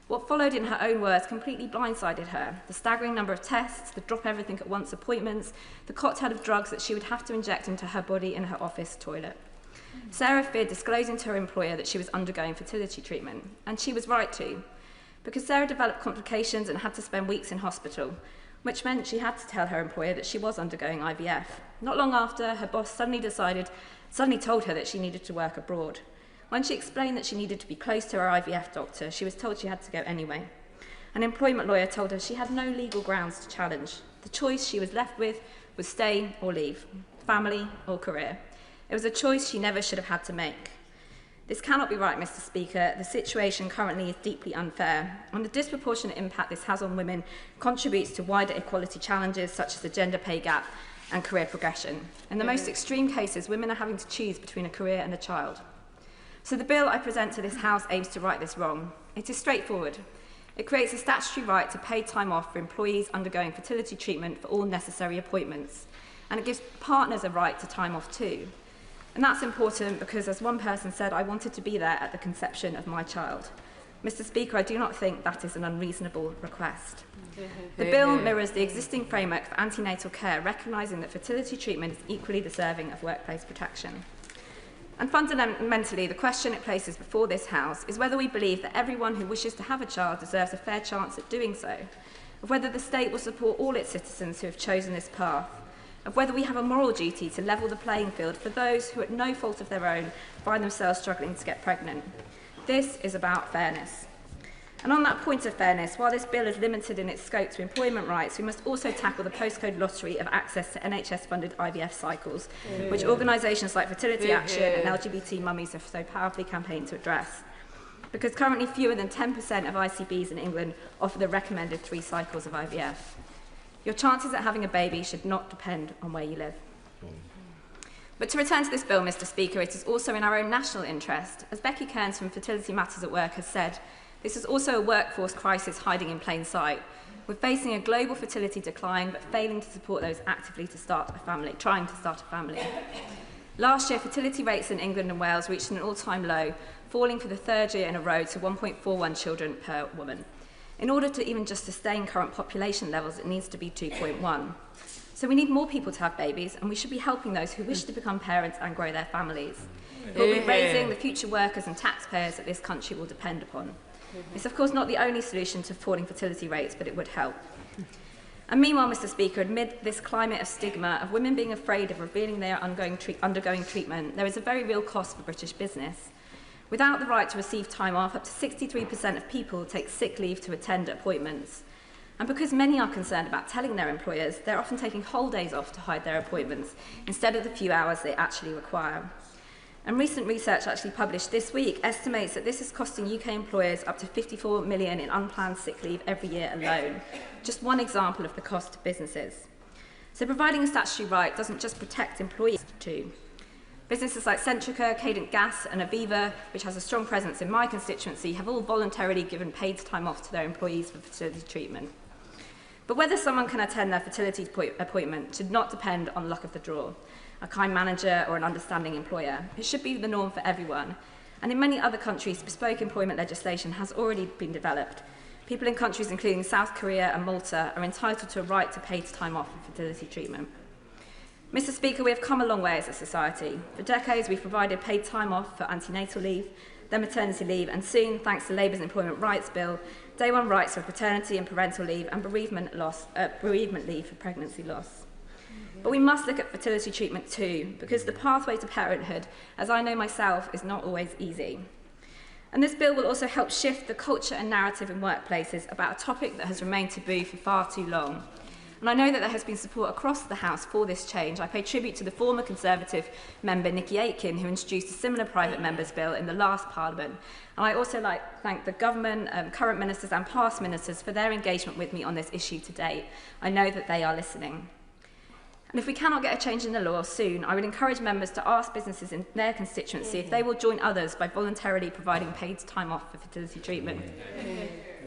What followed, in her own words, completely blindsided her. The staggering number of tests, the drop-everything-at-once appointments, the cocktail of drugs that she would have to inject into her body in her office toilet. Sarah feared disclosing to her employer that she was undergoing fertility treatment, and she was right to, because Sarah developed complications and had to spend weeks in hospital, which meant she had to tell her employer that she was undergoing IVF. Not long after, her boss suddenly told her that she needed to work abroad. When she explained that she needed to be close to her IVF doctor, she was told she had to go anyway. An employment lawyer told her she had no legal grounds to challenge. The choice she was left with was stay or leave, family or career. It was a choice she never should have had to make. This cannot be right, Mr. Speaker. The situation currently is deeply unfair, and the disproportionate impact this has on women contributes to wider equality challenges such as the gender pay gap and career progression. In the most extreme cases, women are having to choose between a career and a child. So the bill I present to this House aims to right this wrong. It is straightforward. It creates a statutory right to paid time off for employees undergoing fertility treatment for all necessary appointments, and it gives partners a right to time off too. And that's important because, as one person said, I wanted to be there at the conception of my child. Mr. Speaker, I do not think that is an unreasonable request. The bill mirrors the existing framework for antenatal care, recognising that fertility treatment is equally deserving of workplace protection. And fundamentally, the question it places before this House is whether we believe that everyone who wishes to have a child deserves a fair chance at doing so, of whether the state will support all its citizens who have chosen this path, of whether we have a moral duty to level the playing field for those who, at no fault of their own, find themselves struggling to get pregnant. This is about fairness. And on that point of fairness, while this bill is limited in its scope to employment rights, we must also tackle the postcode lottery of access to NHS-funded IVF cycles, which organisations like Fertility Action and LGBT Mummies have so powerfully campaigned to address. Because currently fewer than 10% of ICBs in England offer the recommended 3 cycles of IVF. Your chances at having a baby should not depend on where you live. But to return to this bill, Mr. Speaker, it is also in our own national interest. As Becky Kearns from Fertility Matters at Work has said, this is also a workforce crisis hiding in plain sight. We're facing a global fertility decline, but failing to support those actively trying to start a family. Last year, fertility rates in England and Wales reached an all-time low, falling for the 3rd year in a row to 1.41 children per woman. In order to even just sustain current population levels, it needs to be 2.1. So we need more people to have babies, and we should be helping those who wish to become parents and grow their families. We'll be raising the future workers and taxpayers that this country will depend upon. It's of course not the only solution to falling fertility rates, but it would help. And meanwhile, Mr. Speaker, amid this climate of stigma, of women being afraid of revealing they are undergoing treatment, there is a very real cost for British business. Without the right to receive time off, up to 63% of people take sick leave to attend appointments. And because many are concerned about telling their employers, they're often taking whole days off to hide their appointments, instead of the few hours they actually require. And recent research actually published this week estimates that this is costing UK employers up to 54 million in unplanned sick leave every year alone. Just one example of the cost to businesses. So providing a statutory right doesn't just protect employees too. Businesses like Centrica, Cadent Gas and Aviva, which has a strong presence in my constituency, have all voluntarily given paid time off to their employees for fertility treatment. But whether someone can attend their fertility appointment should not depend on luck of the draw, a kind manager or an understanding employer. It should be the norm for everyone. And in many other countries, bespoke employment legislation has already been developed. People in countries including South Korea and Malta are entitled to a right to paid time off for fertility treatment. Mr. Speaker, we have come a long way as a society. For decades, we've provided paid time off for antenatal leave, then maternity leave, and soon, thanks to Labour's Employment Rights Bill, day one rights for paternity and parental leave and bereavement leave for pregnancy loss. But we must look at fertility treatment too, because the pathway to parenthood, as I know myself, is not always easy. And this bill will also help shift the culture and narrative in workplaces about a topic that has remained taboo for far too long. And I know that there has been support across the House for this change. I pay tribute to the former Conservative member, Nikki Aitken, who introduced a similar private member's bill in the last Parliament. And I also like to thank the government, current ministers and past ministers for their engagement with me on this issue to date. I know that they are listening. And if we cannot get a change in the law soon, I would encourage members to ask businesses in their constituency if they will join others by voluntarily providing paid time off for fertility treatment.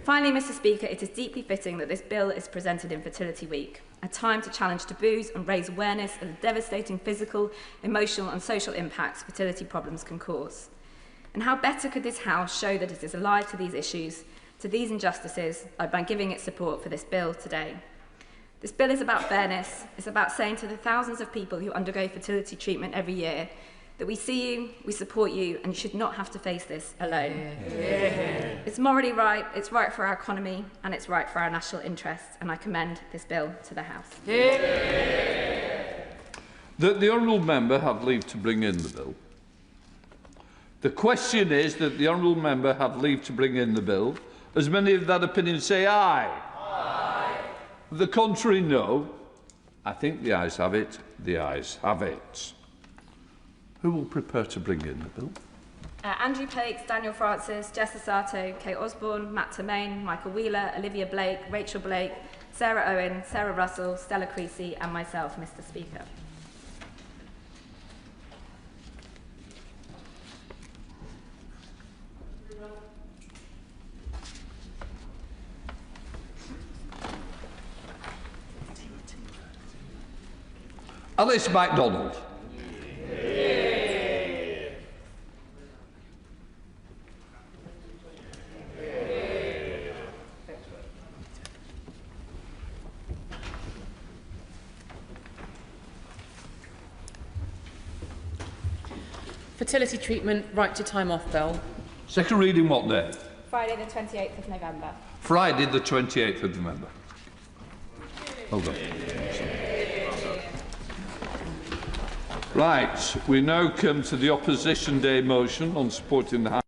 Finally, Mr. Speaker, it is deeply fitting that this bill is presented in Fertility Week, a time to challenge taboos and raise awareness of the devastating physical, emotional and social impacts fertility problems can cause. And how better could this House show that it is alive to these issues, to these injustices, by giving its support for this bill today. This bill is about fairness. It's about saying to the thousands of people who undergo fertility treatment every year, that we see you, we support you, and you should not have to face this alone. It's morally right, it's right for our economy, and it's right for our national interests, and I commend this bill to the House. That the honourable member have leave to bring in the bill. The question is that the honourable member have leave to bring in the bill. As many of that opinion say aye. Aye. The contrary, no. I think the ayes have it. The ayes have it. Who will prepare to bring in the bill? Andrew Pakes, Daniel Francis, Jess Asato, Kate Osborne, Matt Termaine, Michael Wheeler, Olivia Blake, Rachel Blake, Sarah Owen, Sarah Russell, Stella Creasy, and myself, Mr. Speaker. Alice MacDonald. Fertility treatment, right to time off bill. Second reading what day? Friday the 28th of November. Friday the 28th of November. Hold on. Right, we now come to the Opposition Day motion on supporting the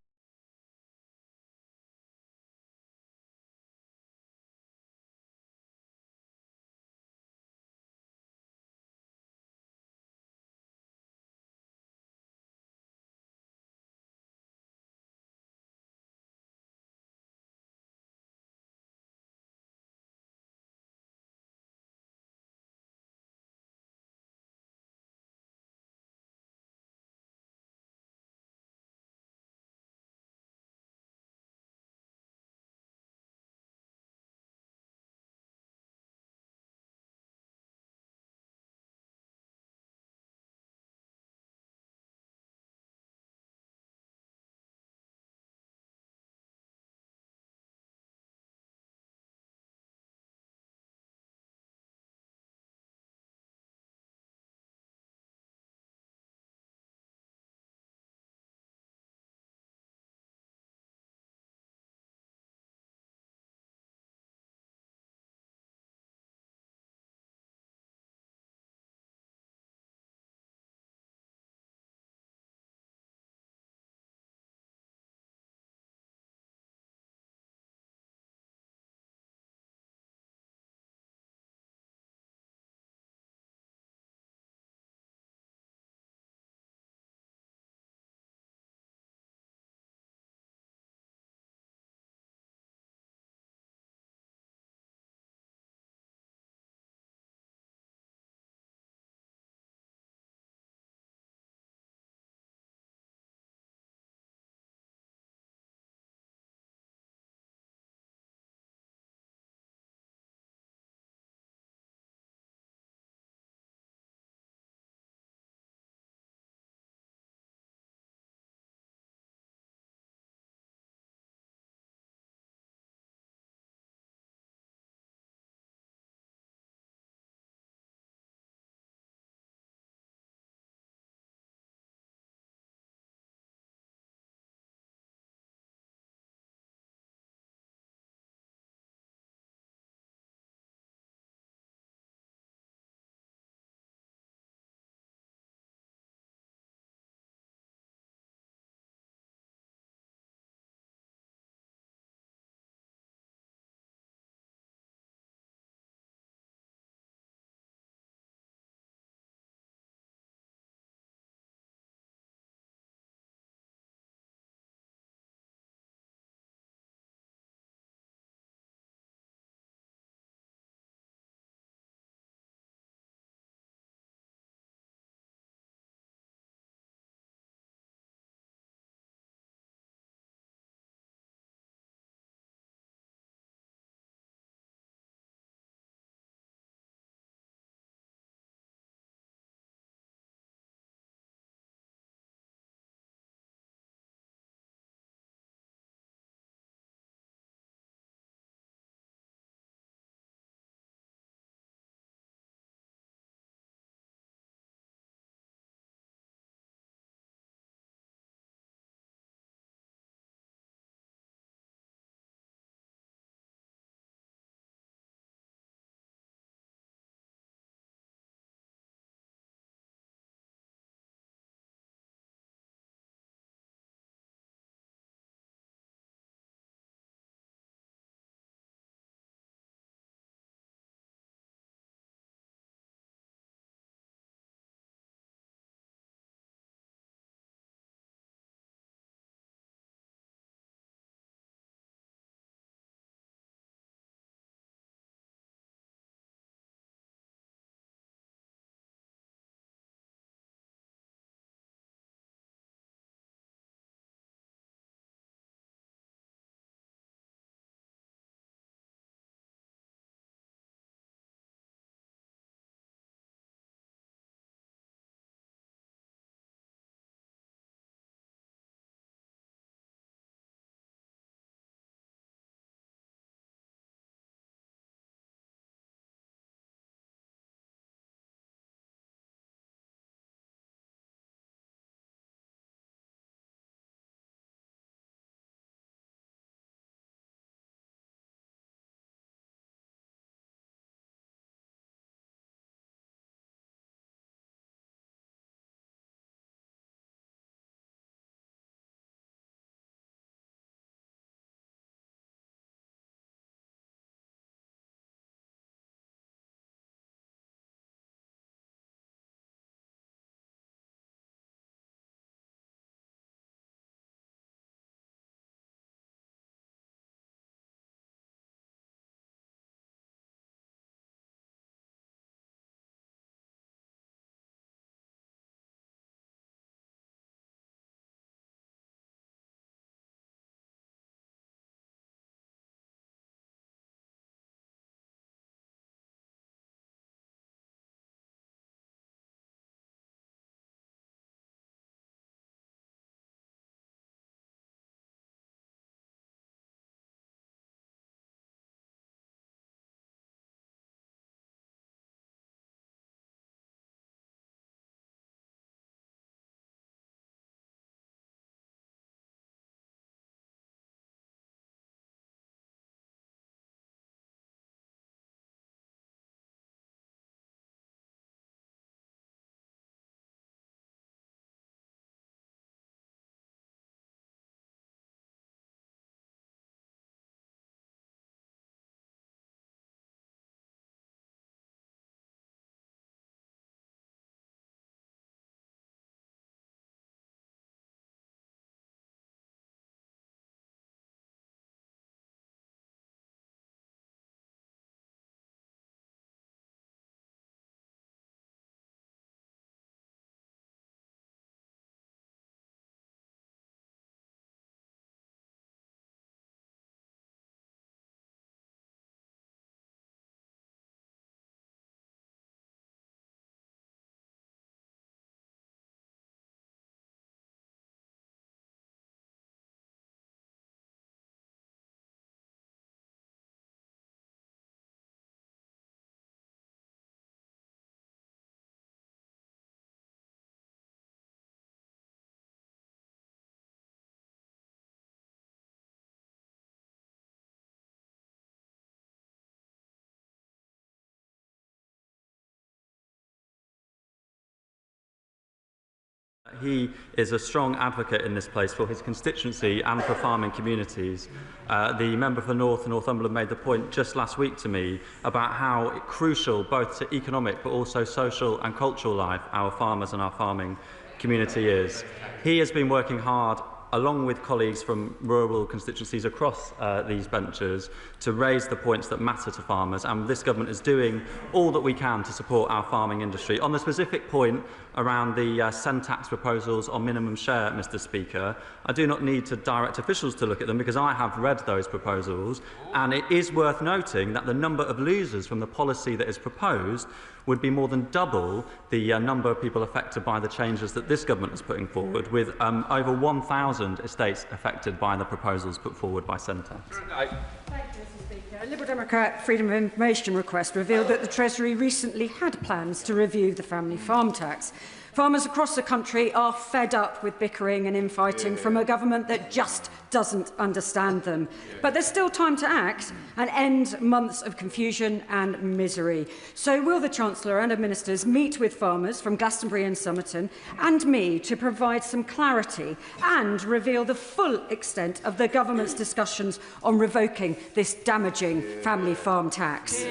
He is a strong advocate in this place for his constituency and for farming communities. The member for North and Northumberland made the point just last week to me about how crucial both to economic but also social and cultural life our farmers and our farming community is. He has been working hard along with colleagues from rural constituencies across these benches to raise the points that matter to farmers, and this government is doing all that we can to support our farming industry. On the specific point around the send tax proposals on minimum share, Mr Speaker, I do not need to direct officials to look at them because I have read those proposals, and it is worth noting that the number of losers from the policy that is proposed would be more than double the number of people affected by the changes that this government is putting forward, with over 1,000 estates affected by the proposals put forward by Send Tax. Thank you, Mr Speaker. A Liberal Democrat Freedom of Information request revealed that the Treasury recently had plans to review the family farm tax. Farmers across the country are fed up with bickering and infighting from a government that just doesn't understand them. But there's still time to act and end months of confusion and misery. So will the Chancellor and her ministers meet with farmers from Glastonbury and Somerton and me to provide some clarity and reveal the full extent of the government's discussions on revoking this damaging family farm tax?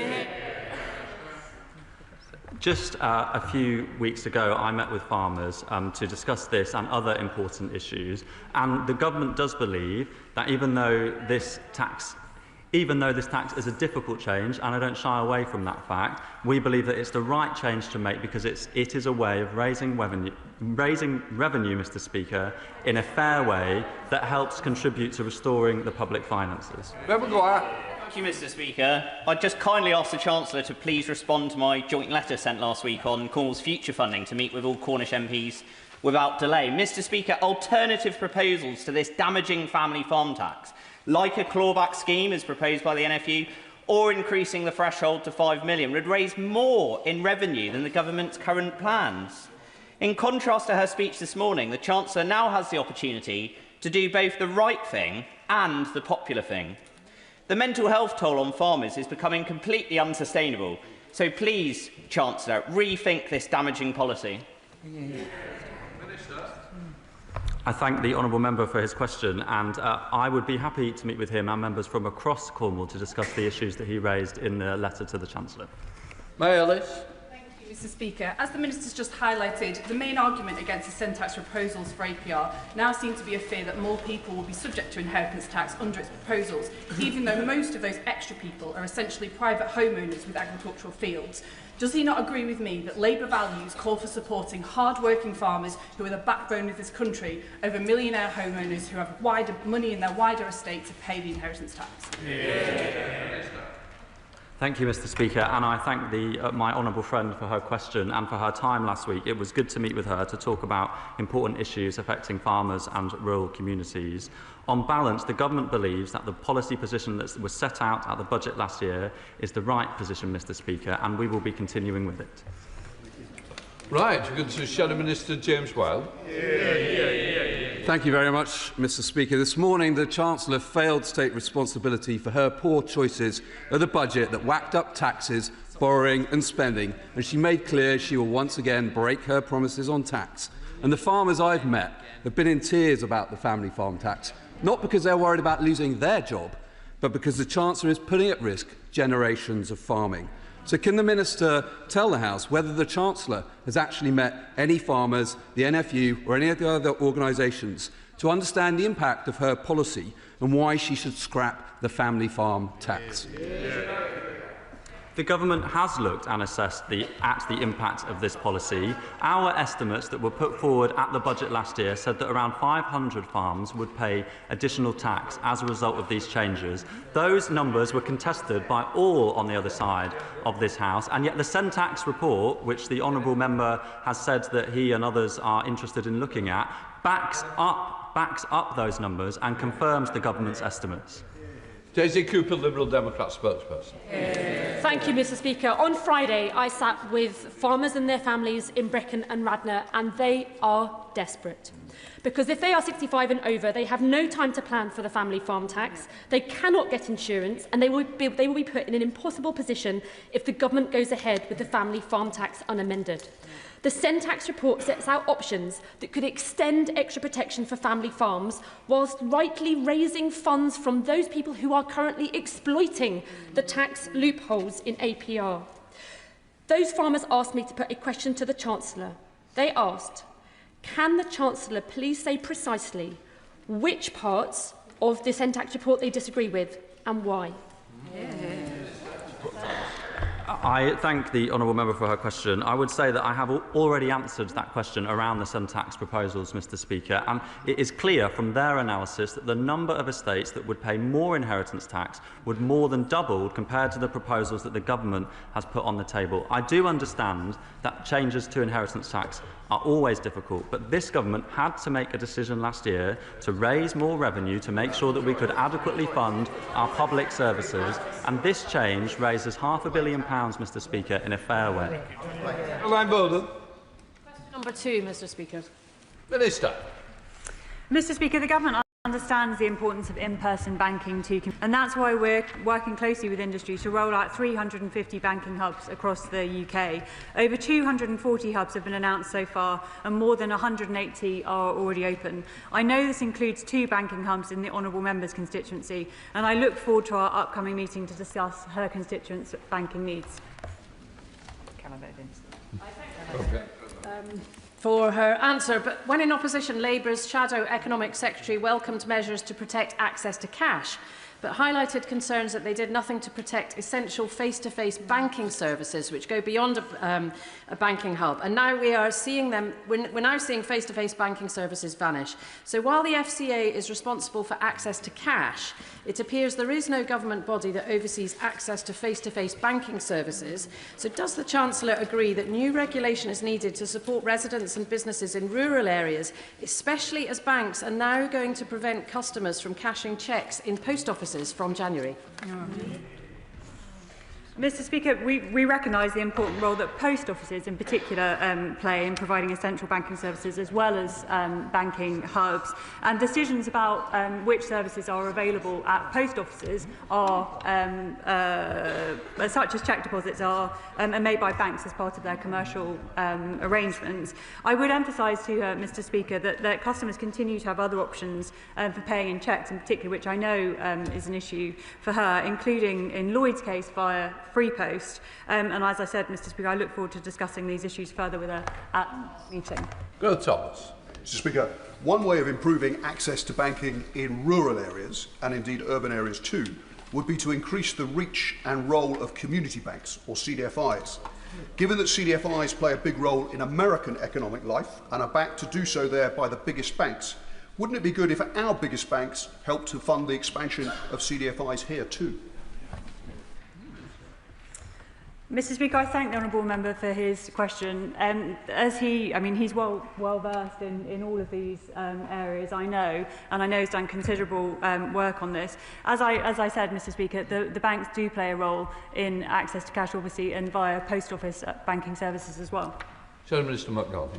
Just a few weeks ago, I met with farmers to discuss this and other important issues, and the government does believe that even though this tax is a difficult change, and I don't shy away from that fact, we believe that it's the right change to make because it is a way of raising revenue, Mr Speaker, in a fair way that helps contribute to restoring the public finances. Thank you, Mr Speaker. I'd just kindly ask the Chancellor to please respond to my joint letter sent last week on Cornwall's future funding to meet with all Cornish MPs without delay. Mr Speaker, alternative proposals to this damaging family farm tax, like a clawback scheme as proposed by the NFU, or increasing the threshold to 5 million, would raise more in revenue than the government's current plans. In contrast to her speech this morning, the Chancellor now has the opportunity to do both the right thing and the popular thing. The mental health toll on farmers is becoming completely unsustainable. So please, Chancellor, rethink this damaging policy. I thank the honourable member for his question, and I would be happy to meet with him and members from across Cornwall to discuss the issues that he raised in the letter to the Chancellor. May Ellis. Mr Speaker, as the Minister's just highlighted, the main argument against the Send Tax proposals for APR now seems to be a fear that more people will be subject to inheritance tax under its proposals, even though most of those extra people are essentially private homeowners with agricultural fields. Does he not agree with me that Labour values call for supporting hard-working farmers who are the backbone of this country over millionaire homeowners who have wider money in their wider estate to pay the inheritance tax? Thank you, Mr Speaker, and I thank my honourable friend for her question and for her time last week. It was good to meet with her to talk about important issues affecting farmers and rural communities. On balance, the government believes that the policy position that was set out at the budget last year is the right position, Mr Speaker, and we will be continuing with it. Right, we're going to Shadow Minister James Wilde. Thank you very much, Mr Speaker. This morning, the Chancellor failed to take responsibility for her poor choices of the budget that whacked up taxes, borrowing and spending, and she made clear she will once again break her promises on tax. And the farmers I've met have been in tears about the family farm tax, not because they're worried about losing their job, but because the Chancellor is putting at risk generations of farming. So can the Minister tell the House whether the Chancellor has actually met any farmers, the NFU or any of the other organisations to understand the impact of her policy and why she should scrap the family farm tax? The government has looked and assessed at the impact of this policy. Our estimates that were put forward at the budget last year said that around 500 farms would pay additional tax as a result of these changes. Those numbers were contested by all on the other side of this House, and yet the Send Tax report, which the honourable member has said that he and others are interested in looking at, backs up those numbers and confirms the government's estimates. Daisy Cooper, Liberal Democrat spokesperson. Thank you, Mr Speaker. On Friday, I sat with farmers and their families in Brecon and Radnor, and they are desperate. Because if they are 65 and over, they have no time to plan for the family farm tax, they cannot get insurance, and they will be put in an impossible position if the government goes ahead with the family farm tax unamended. The Syntax report sets out options that could extend extra protection for family farms, whilst rightly raising funds from those people who are currently exploiting the tax loopholes in APR. Those farmers asked me to put a question to the Chancellor. They asked, can the Chancellor please say precisely which parts of the Syntax report they disagree with and why? I thank the honourable member for her question. I would say that I have already answered that question around the Syntax proposals, Mr Speaker, and it is clear from their analysis that the number of estates that would pay more inheritance tax would more than double compared to the proposals that the government has put on the table. I do understand that changes to inheritance tax are always difficult, but this government had to make a decision last year to raise more revenue to make sure that we could adequately fund our public services, and this change raises £500 million, Mr Speaker, in a fair way. Question number 2, Mr Speaker. Minister. Mr Speaker, the government understands the importance of in-person banking and that's why we're working closely with industry to roll out 350 banking hubs across the UK. Over 240 hubs have been announced so far and more than 180 are already open. I know this includes 2 banking hubs in the honourable member's constituency, and I look forward to our upcoming meeting to discuss her constituents' banking needs. Can I vote in? Okay. For her answer, but when in opposition, Labour's Shadow Economic Secretary welcomed measures to protect access to cash, but highlighted concerns that they did nothing to protect essential face-to-face banking services, which go beyond a banking hub. And now we are seeing them, we're now seeing face-to-face banking services vanish. So while the FCA is responsible for access to cash, it appears there is no government body that oversees access to face-to-face banking services. So does the Chancellor agree that new regulation is needed to support residents and businesses in rural areas, especially as banks are now going to prevent customers from cashing cheques in post offices from January? Mr Speaker, we recognise the important role that post offices in particular play in providing essential banking services as well as banking hubs, and decisions about which services are available at post offices are such as cheque deposits are made by banks as part of their commercial arrangements. I would emphasise to Mr Speaker that customers continue to have other options for paying in cheques in particular, which I know is an issue for her, including in Lloyd's case via free post. And as I said, Mr Speaker, I look forward to discussing these issues further with her at the meeting. Go Thomas. Mr Speaker, one way of improving access to banking in rural areas, and indeed urban areas too, would be to increase the reach and role of community banks, or CDFIs. Given that CDFIs play a big role in American economic life and are backed to do so there by the biggest banks, wouldn't it be good if our biggest banks helped to fund the expansion of CDFIs here too? Mr Speaker, I thank the honourable member for his question. He's well versed in all of these areas, I know, and I know he's done considerable work on this. As I said, Mr Speaker, the banks do play a role in access to cash, obviously, and via post office banking services as well. Minister McGovern.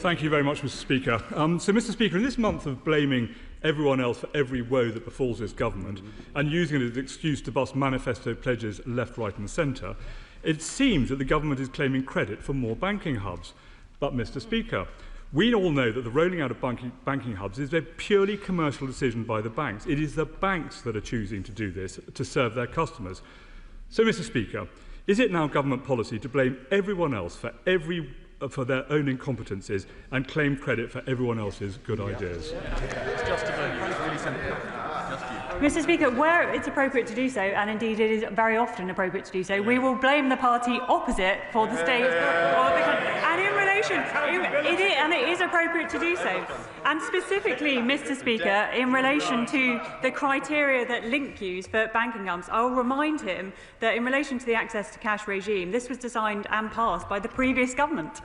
Thank you very much, Mr Speaker. Mr Speaker, in this month of blaming everyone else for every woe that befalls this government and using it as an excuse to bust manifesto pledges left, right and centre, it seems that the government is claiming credit for more banking hubs. But, Mr Speaker, we all know that the rolling out of banking hubs is a purely commercial decision by the banks. It is the banks that are choosing to do this to serve their customers. So, Mr Speaker, is it now government policy to blame everyone else for their own incompetencies and claim credit for everyone else's good ideas? Mr Speaker, where it's appropriate to do so, and indeed it is very often appropriate to do so, we will blame the party opposite for the state or the country. And in relation, it is appropriate to do so. And specifically, Mr Speaker, in relation to the criteria that Link used for banking hubs, I will remind him that in relation to the access to cash regime, this was designed and passed by the previous government.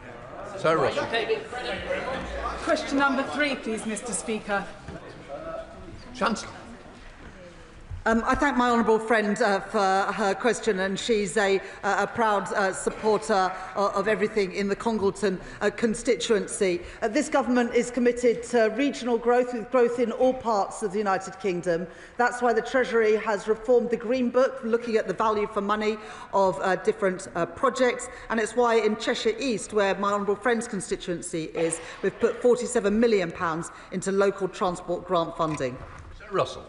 Sir Russell. Question number 3, please, Mr Speaker. Chancellor. I thank my honourable friend for her question, and she's a proud supporter of everything in the Congleton constituency. This government is committed to regional growth, with growth in all parts of the United Kingdom. That's why the Treasury has reformed the Green Book, looking at the value for money of different projects, and it's why in Cheshire East, where my honourable friend's constituency is, we've put £47 million into local transport grant funding. Russell.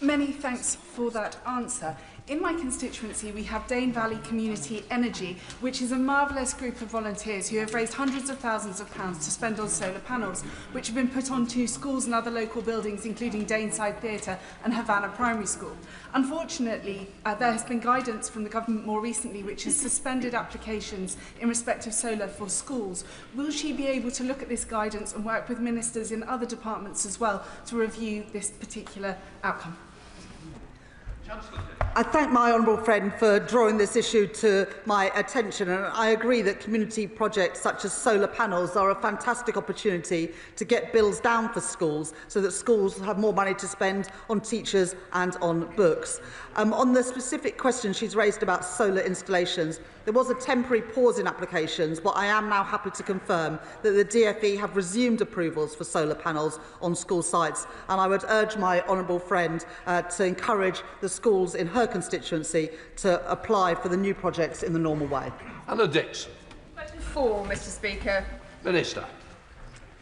Many thanks for that answer. In my constituency, we have Dane Valley Community Energy, which is a marvellous group of volunteers who have raised hundreds of thousands of pounds to spend on solar panels, which have been put onto schools and other local buildings, including Daneside Theatre and Havana Primary School. Unfortunately, there has been guidance from the government more recently, which has suspended applications in respect of solar for schools. Will she be able to look at this guidance and work with ministers in other departments as well to review this particular outcome? I thank my honourable friend for drawing this issue to my attention, and I agree that community projects such as solar panels are a fantastic opportunity to get bills down for schools so that schools have more money to spend on teachers and on books. On the specific question she's raised about solar installations, there was a temporary pause in applications, but I am now happy to confirm that the DfE have resumed approvals for solar panels on school sites, and I would urge my honourable friend to encourage the schools in her constituency to apply for the new projects in the normal way. Anna Dixon. Question 4, Mr Speaker. Minister.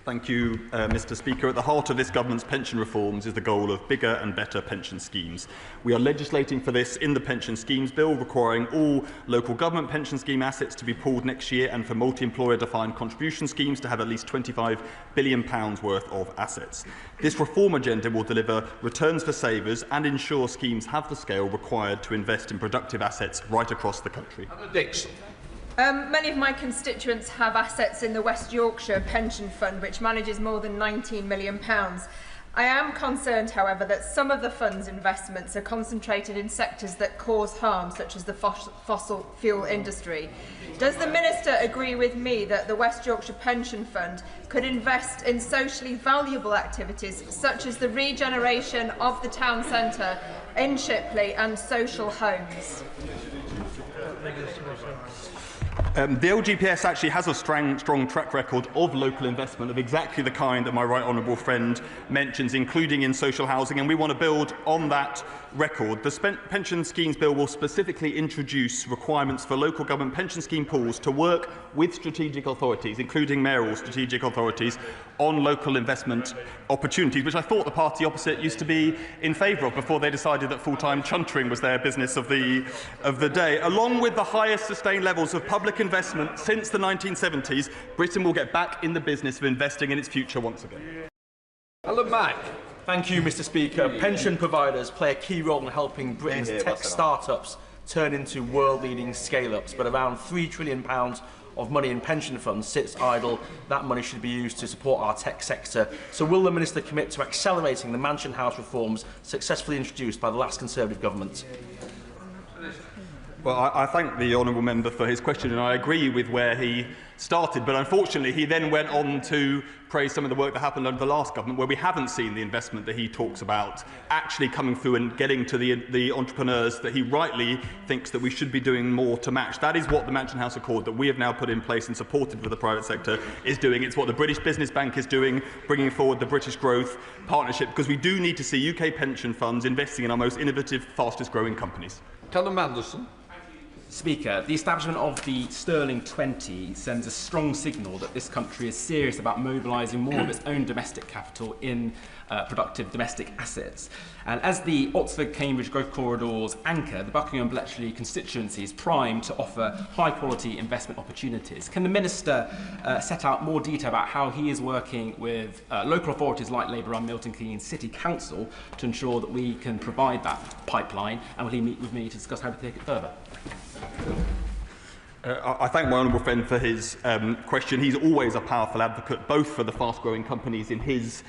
Thank you, Mr Speaker. At the heart of this government's pension reforms is the goal of bigger and better pension schemes. We are legislating for this in the Pension Schemes Bill, requiring all local government pension scheme assets to be pooled next year and for multi-employer defined contribution schemes to have at least £25 billion worth of assets. This reform agenda will deliver returns for savers and ensure schemes have the scale required to invest in productive assets right across the country. Anna Dixon. Many of my constituents have assets in the West Yorkshire Pension Fund, which manages more than £19 million. I am concerned, however, that some of the fund's investments are concentrated in sectors that cause harm, such as the fossil fuel industry. Does the Minister agree with me that the West Yorkshire Pension Fund could invest in socially valuable activities, such as the regeneration of the town centre in Shipley and social homes? The LGPS actually has a strong track record of local investment of exactly the kind that my right honourable friend mentions, including in social housing, and we want to build on that record. The Pension Schemes Bill will specifically introduce requirements for local government pension scheme pools to work with strategic authorities, including mayoral strategic authorities, on local investment opportunities, which I thought the party opposite used to be in favour of before they decided that full-time chuntering was their business of the day. Along with the highest sustained levels of public investment since the 1970s, Britain will get back in the business of investing in its future once again. Alan Mack. Thank you, Mr Speaker. Pension providers play a key role in helping Britain's tech startups turn into world-leading scale-ups, but around £3 trillion of money in pension funds sits idle. That money should be used to support our tech sector. So will the Minister commit to accelerating the Mansion House reforms successfully introduced by the last Conservative government? Well, I thank the honourable member for his question, and I agree with where he started, but unfortunately he then went on to praise some of the work that happened under the last government, where we haven't seen the investment that he talks about actually coming through and getting to the entrepreneurs that he rightly thinks that we should be doing more to match. That is what the Mansion House Accord that we have now put in place and supported with the private sector is doing. It's what the British Business Bank is doing, bringing forward the British Growth Partnership, because we do need to see UK pension funds investing in our most innovative, fastest growing companies. Callum Anderson. Speaker, the establishment of the Sterling 20 sends a strong signal that this country is serious about mobilising more of its own domestic capital in productive domestic assets. And as the Oxford-Cambridge Growth Corridors anchor, the Buckingham-Bletchley constituency is primed to offer high-quality investment opportunities. Can the Minister set out more detail about how he is working with local authorities like Labour-run Milton Keynes City Council to ensure that we can provide that pipeline, and will he meet with me to discuss how to take it further? I thank my honourable friend for his question. He's always a powerful advocate, both for the fast-growing companies in his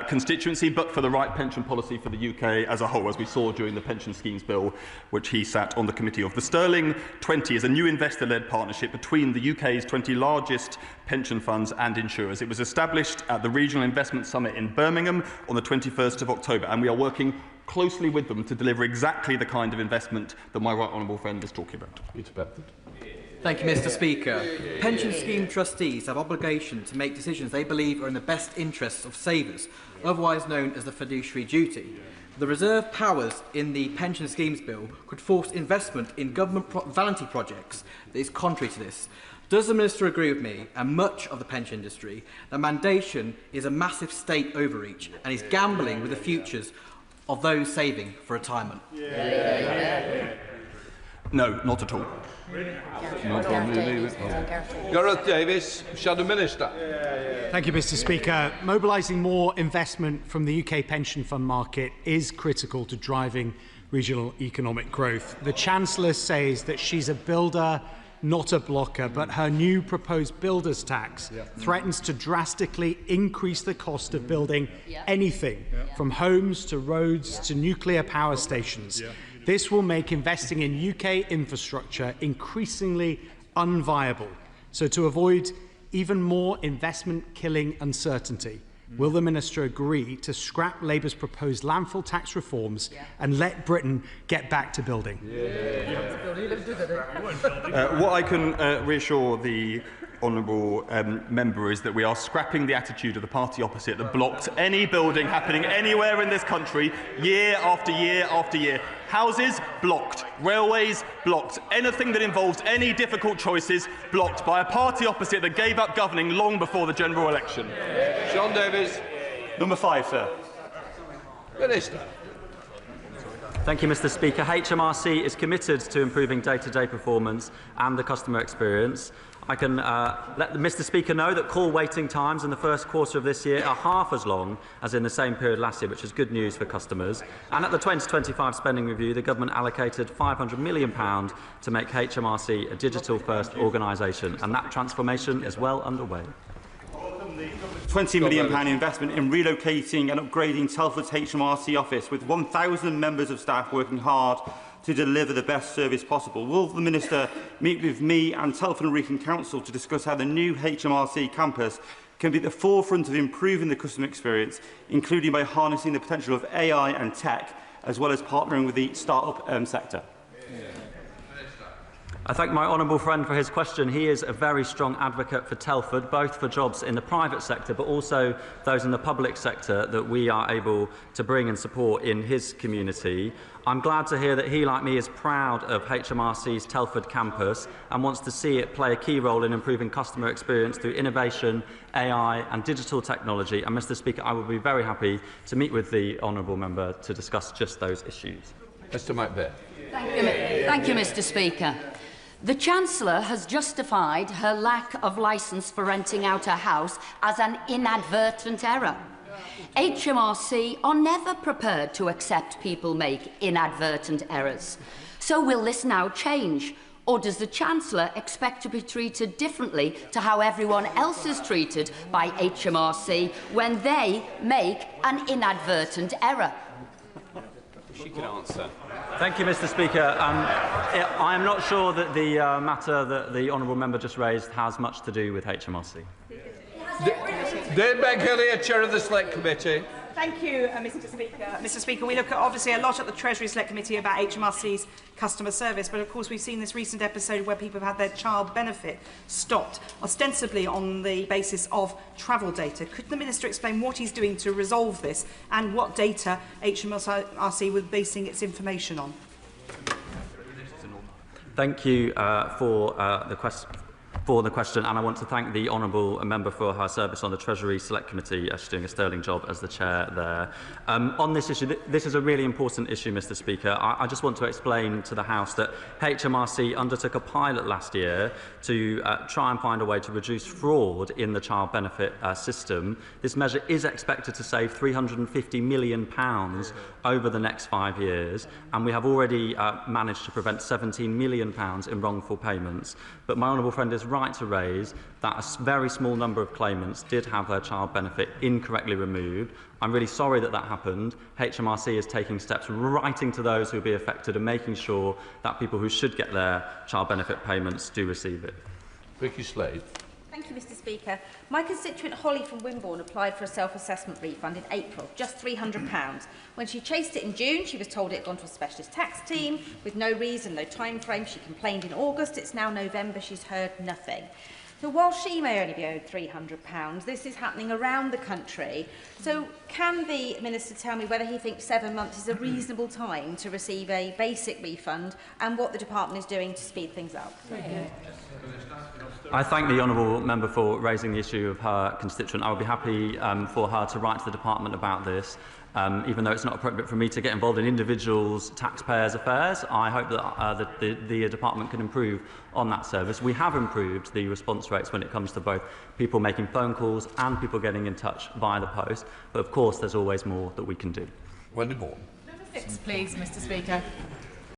constituency, but for the right pension policy for the UK as a whole, as we saw during the Pension Schemes Bill, which he sat on the committee of. The Sterling 20 is a new investor-led partnership between the UK's 20 largest pension funds and insurers. It was established at the Regional Investment Summit in Birmingham on the 21st of October, and we are working closely with them to deliver exactly the kind of investment that my right honourable friend is talking about. Thank you, Mr. Speaker. Pension scheme trustees have obligation to make decisions they believe are in the best interests of savers, otherwise known as the fiduciary duty. The reserved powers in the Pension Schemes Bill could force investment in government vanity projects that is contrary to this. Does the Minister agree with me and much of the pension industry that mandation is a massive state overreach and is gambling with the futures of those saving for retirement? No, not at all. Gareth Davis, Shadow Minister. Thank you, Mr. Speaker. Mobilising more investment from the UK pension fund market is critical to driving regional economic growth. The Chancellor says that she's a builder, not a blocker, but her new proposed builders' tax threatens to drastically increase the cost of building anything, from homes to roads to nuclear power stations. This will make investing in UK infrastructure increasingly unviable. So to avoid even more investment-killing uncertainty, will the Minister agree to scrap Labour's proposed landfill tax reforms and let Britain get back to building? What I can reassure the honourable member is that we are scrapping the attitude of the party opposite that blocked any building happening anywhere in this country year after year after year. Houses blocked, railways blocked, anything that involves any difficult choices blocked by a party opposite that gave up governing long before the general election. Sean Davies. Number 5, sir. Minister. Thank you, Mr. Speaker. HMRC is committed to improving day-to-day performance and the customer experience. I can let Mr. Speaker know that call waiting times in the first quarter of this year are half as long as in the same period last year, which is good news for customers. And at the 2025 spending review, the government allocated £500 million to make HMRC a digital-first organisation, and that transformation is well underway. £20 million investment in relocating and upgrading Telford's HMRC office, with 1,000 members of staff working hard to deliver the best service possible. Will the Minister meet with me and Telford and Wrekin Council to discuss how the new HMRC campus can be at the forefront of improving the customer experience, including by harnessing the potential of AI and tech, as well as partnering with the start-up sector? I thank my honourable friend for his question. He is a very strong advocate for Telford, both for jobs in the private sector but also those in the public sector that we are able to bring and support in his community. I'm glad to hear that he, like me, is proud of HMRC's Telford campus and wants to see it play a key role in improving customer experience through innovation, AI and digital technology. And, Mr. Speaker, I would be very happy to meet with the honourable member to discuss just those issues. Mr. McBain. Thank you, Mr. Speaker. The Chancellor has justified her lack of licence for renting out a house as an inadvertent error. HMRC are never prepared to accept people make inadvertent errors. So will this now change? Or does the Chancellor expect to be treated differently to how everyone else is treated by HMRC when they make an inadvertent error? She can answer. Thank you, Mr. Speaker. I am not sure that the matter that the honourable member just raised has much to do with HMRC. Dave Ben-Hillier, Chair of the Select Committee. Thank you, Mr. Speaker. Mr. Speaker, we look at obviously a lot at the Treasury Select Committee about HMRC's customer service, but of course we've seen this recent episode where people have had their child benefit stopped, ostensibly on the basis of travel data. Could the Minister explain what he's doing to resolve this and what data HMRC was basing its information on? Thank you for the question. for the question, and I want to thank the honourable member for her service on the Treasury Select Committee. She's doing a sterling job as the chair there. On this issue, this is a really important issue, Mr. Speaker. I just want to explain to the House that HMRC undertook a pilot last year to try and find a way to reduce fraud in the child benefit system. This measure is expected to save £350 million over the next 5 years, and we have already managed to prevent £17 million in wrongful payments. But my honourable friend is right to raise that a very small number of claimants did have their child benefit incorrectly removed. I'm really sorry that that happened. HMRC is taking steps, writing to those who will be affected and making sure that people who should get their child benefit payments do receive it. Vicky Slade. Thank you, Mr. Speaker. My constituent Holly from Wimborne applied for a self-assessment refund in April, just £300. When she chased it in June, she was told it had gone to a specialist tax team with no reason, no time frame. She complained in August. It's now November. She's heard nothing. So while she may only be owed £300, this is happening around the country. So can the Minister tell me whether he thinks 7 months is a reasonable time to receive a basic refund and what the department is doing to speed things up? I thank the honourable member for raising the issue of her constituent. I would be happy for her to write to the department about this. Even though it's not appropriate for me to get involved in individuals' taxpayers' affairs, I hope that the department can improve on that service. We have improved the response rates when it comes to both people making phone calls and people getting in touch via the post. But of course, there's always more that we can do. Wendy Moore. Number 6, please, Mr. Speaker.